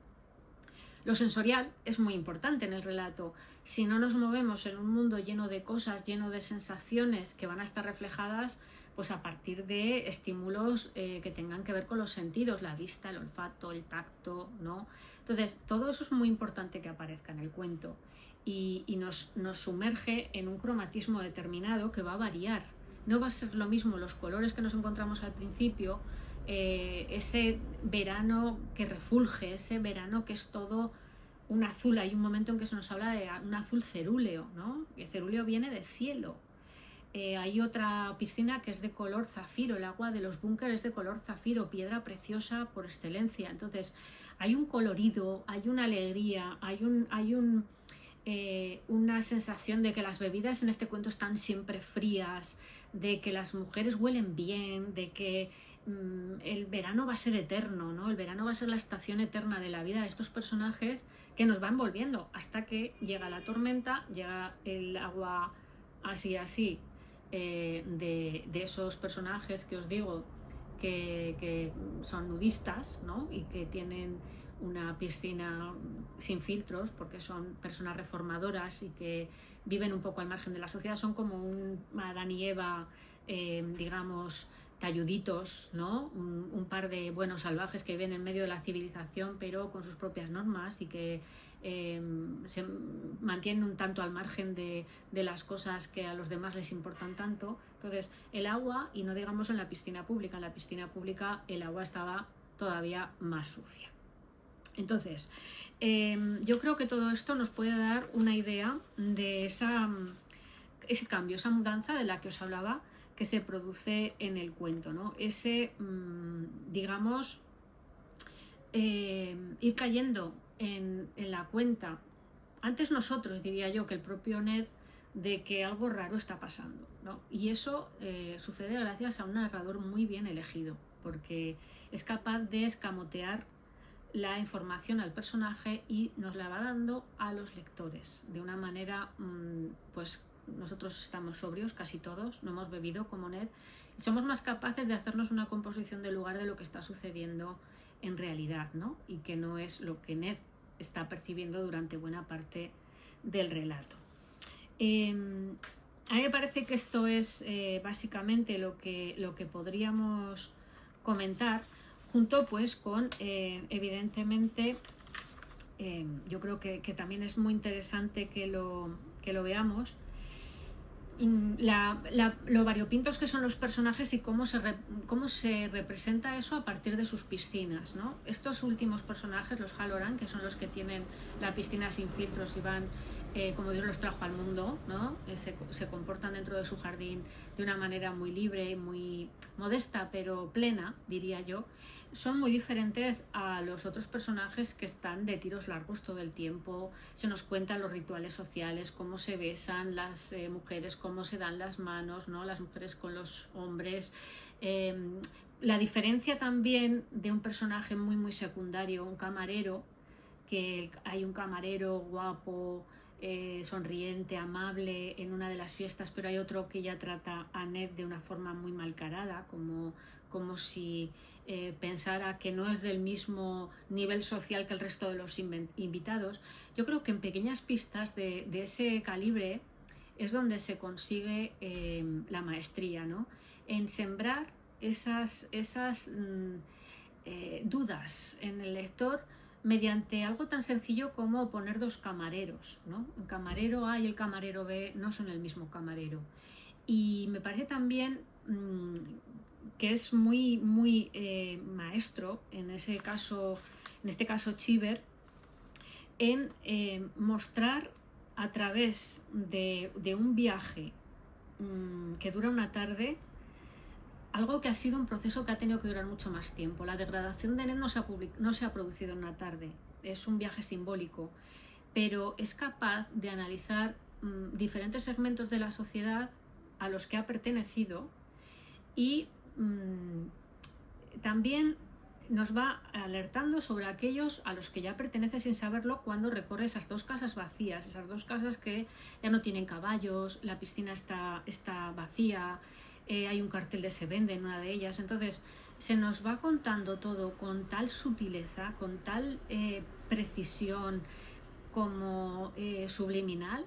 Lo sensorial es muy importante en el relato. Si no nos movemos en un mundo lleno de cosas, lleno de sensaciones que van a estar reflejadas pues a partir de estímulos que tengan que ver con los sentidos, la vista, el olfato, el tacto, ¿no? Entonces, todo eso es muy importante que aparezca en el cuento y nos sumerge en un cromatismo determinado que va a variar. No va a ser lo mismo los colores que nos encontramos al principio, ese verano que refulge, ese verano que es todo un azul. Hay un momento en que se nos habla de un azul cerúleo, ¿no? El cerúleo viene de cielo. Hay otra piscina que es de color zafiro, el agua de los búnkeres es de color zafiro, piedra preciosa por excelencia. Entonces hay un colorido, hay una alegría, hay una sensación de que las bebidas en este cuento están siempre frías, de que las mujeres huelen bien, de que el verano va a ser eterno, ¿no? El verano va a ser la estación eterna de la vida de estos personajes que nos va envolviendo hasta que llega la tormenta, llega el agua así de esos personajes que os digo que son nudistas, ¿no? Y que tienen una piscina sin filtros porque son personas reformadoras y que viven un poco al margen de la sociedad. Son como un Adán y Eva, digamos, talluditos, ¿no? Un par de buenos salvajes que viven en medio de la civilización pero con sus propias normas y que se mantienen un tanto al margen de las cosas que a los demás les importan tanto. Entonces el agua, y no digamos en la piscina pública el agua estaba todavía más sucia. Entonces yo creo que todo esto nos puede dar una idea de ese cambio, esa mudanza de la que os hablaba que se produce en el cuento, ¿no? Ese, digamos, ir cayendo en la cuenta, antes nosotros, diría yo, que el propio Ned, de que algo raro está pasando, ¿no? Y eso sucede gracias a un narrador muy bien elegido, porque es capaz de escamotear la información al personaje y nos la va dando a los lectores de una manera, pues nosotros estamos sobrios, casi todos, no hemos bebido como Ned, y somos más capaces de hacernos una composición del lugar de lo que está sucediendo en realidad, ¿no? Y que no es lo que Ned está percibiendo durante buena parte del relato. A mí me parece que esto es básicamente lo que podríamos comentar, junto pues con evidentemente yo creo que también es muy interesante que lo veamos, lo variopintos que son los personajes y cómo se representa eso a partir de sus piscinas, ¿no? Estos últimos personajes, los Halloran, que son los que tienen la piscina sin filtros y van como Dios los trajo al mundo, ¿no? Se comportan dentro de su jardín de una manera muy libre, muy modesta, pero plena, diría yo. Son muy diferentes a los otros personajes que están de tiros largos todo el tiempo. Se nos cuentan los rituales sociales, cómo se besan las mujeres, cómo se dan las manos, ¿no? Las mujeres con los hombres. La diferencia también de un personaje muy muy secundario, un camarero, que hay un camarero guapo, sonriente, amable en una de las fiestas, pero hay otro que ya trata a Ned de una forma muy malcarada, como si pensara que no es del mismo nivel social que el resto de los invitados. Yo creo que en pequeñas pistas de ese calibre es donde se consigue la maestría, ¿no? En sembrar esas dudas en el lector mediante algo tan sencillo como poner dos camareros, ¿no? El camarero A y el camarero B no son el mismo camarero. Y me parece también que es muy, muy maestro, en este caso Cheever, en mostrar a través de un viaje que dura una tarde algo que ha sido un proceso que ha tenido que durar mucho más tiempo. La degradación de Ned no se ha producido en una tarde, es un viaje simbólico, pero es capaz de analizar diferentes segmentos de la sociedad a los que ha pertenecido y también nos va alertando sobre aquellos a los que ya pertenece sin saberlo cuando recorre esas dos casas vacías, esas dos casas que ya no tienen caballos, la piscina está vacía, hay un cartel de se vende en una de ellas. Entonces se nos va contando todo con tal sutileza, con tal precisión como subliminal,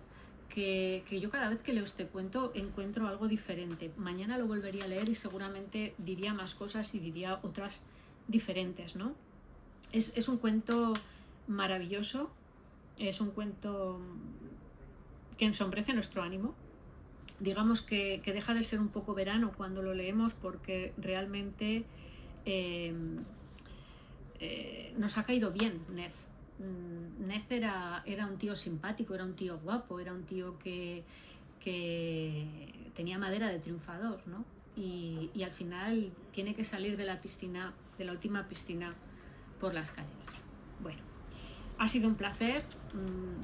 que yo cada vez que leo este cuento encuentro algo diferente. Mañana lo volvería a leer y seguramente diría más cosas y diría otras diferentes, ¿no? Es un cuento maravilloso, es un cuento que ensombrece nuestro ánimo. Digamos que deja de ser un poco verano cuando lo leemos, porque realmente nos ha caído bien Ned. Ned era un tío simpático, era un tío guapo, era un tío que tenía madera de triunfador, ¿no? Y al final tiene que salir de la piscina, de la última piscina, por la escalerilla. Bueno, ha sido un placer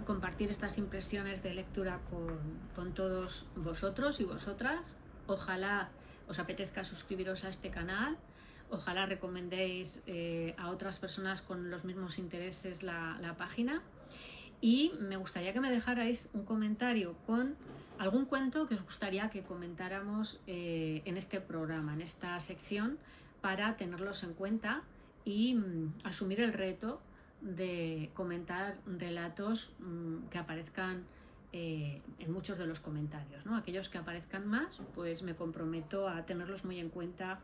compartir estas impresiones de lectura con todos vosotros y vosotras. Ojalá os apetezca suscribiros a este canal, ojalá recomendéis a otras personas con los mismos intereses la página, y me gustaría que me dejarais un comentario con algún cuento que os gustaría que comentáramos en este programa, en esta sección, para tenerlos en cuenta y asumir el reto de comentar relatos que aparezcan en muchos de los comentarios, ¿no? Aquellos que aparezcan más, pues me comprometo a tenerlos muy en cuenta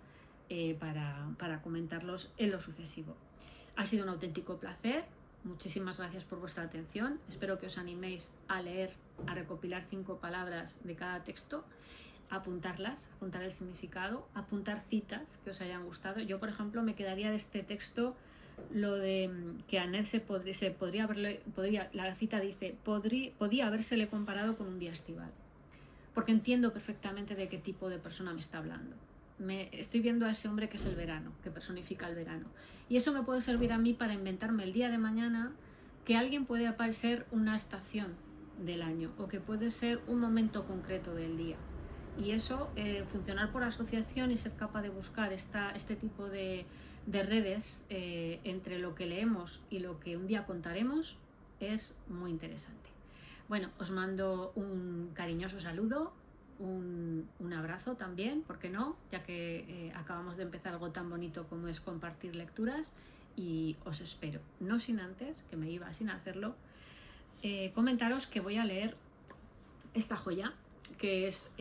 para comentarlos en lo sucesivo. Ha sido un auténtico placer. Muchísimas gracias por vuestra atención. Espero que os animéis a leer, a recopilar 5 palabras de cada texto, a apuntarlas, apuntar el significado, apuntar citas que os hayan gustado. Yo, por ejemplo, me quedaría de este texto lo de que a Ned la cita dice, podía habérsele comparado con un día estival, porque entiendo perfectamente de qué tipo de persona me está hablando. Estoy viendo a ese hombre que es el verano, que personifica el verano, y eso me puede servir a mí para inventarme el día de mañana que alguien puede aparecer una estación del año, o que puede ser un momento concreto del día, y eso, funcionar por asociación y ser capaz de buscar este tipo de redes entre lo que leemos y lo que un día contaremos, es muy interesante. Bueno, os mando un cariñoso saludo, un abrazo también, ¿por qué no? Ya que acabamos de empezar algo tan bonito como es compartir lecturas, y os espero. No sin antes, que me iba sin hacerlo, comentaros que voy a leer esta joya, que es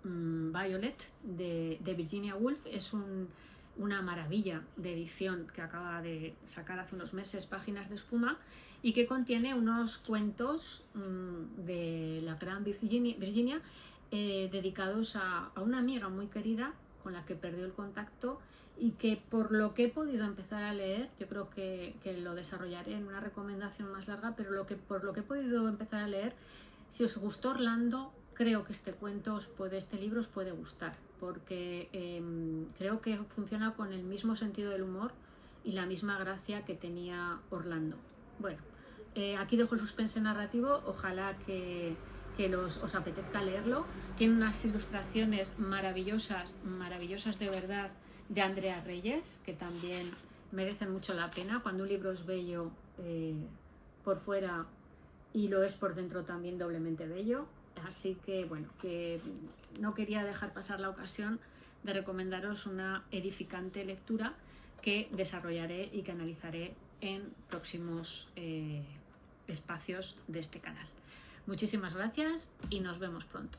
Violet de Virginia Woolf. Es un una maravilla de edición que acaba de sacar hace unos meses, Páginas de espuma, y que contiene unos cuentos de la gran Virginia dedicados a una amiga muy querida con la que perdió el contacto y que por lo que he podido empezar a leer, yo creo que lo desarrollaré en una recomendación más larga, pero por lo que he podido empezar a leer, si os gustó Orlando, creo que este libro os puede gustar, porque creo que funciona con el mismo sentido del humor y la misma gracia que tenía Orlando. Bueno, aquí dejo el suspense narrativo, ojalá que os apetezca leerlo. Tiene unas ilustraciones maravillosas de verdad, de Andrea Reyes, que también merecen mucho la pena. Cuando un libro es bello por fuera y lo es por dentro, también doblemente bello. Así que bueno, que no quería dejar pasar la ocasión de recomendaros una edificante lectura que desarrollaré y que analizaré en próximos espacios de este canal. Muchísimas gracias y nos vemos pronto.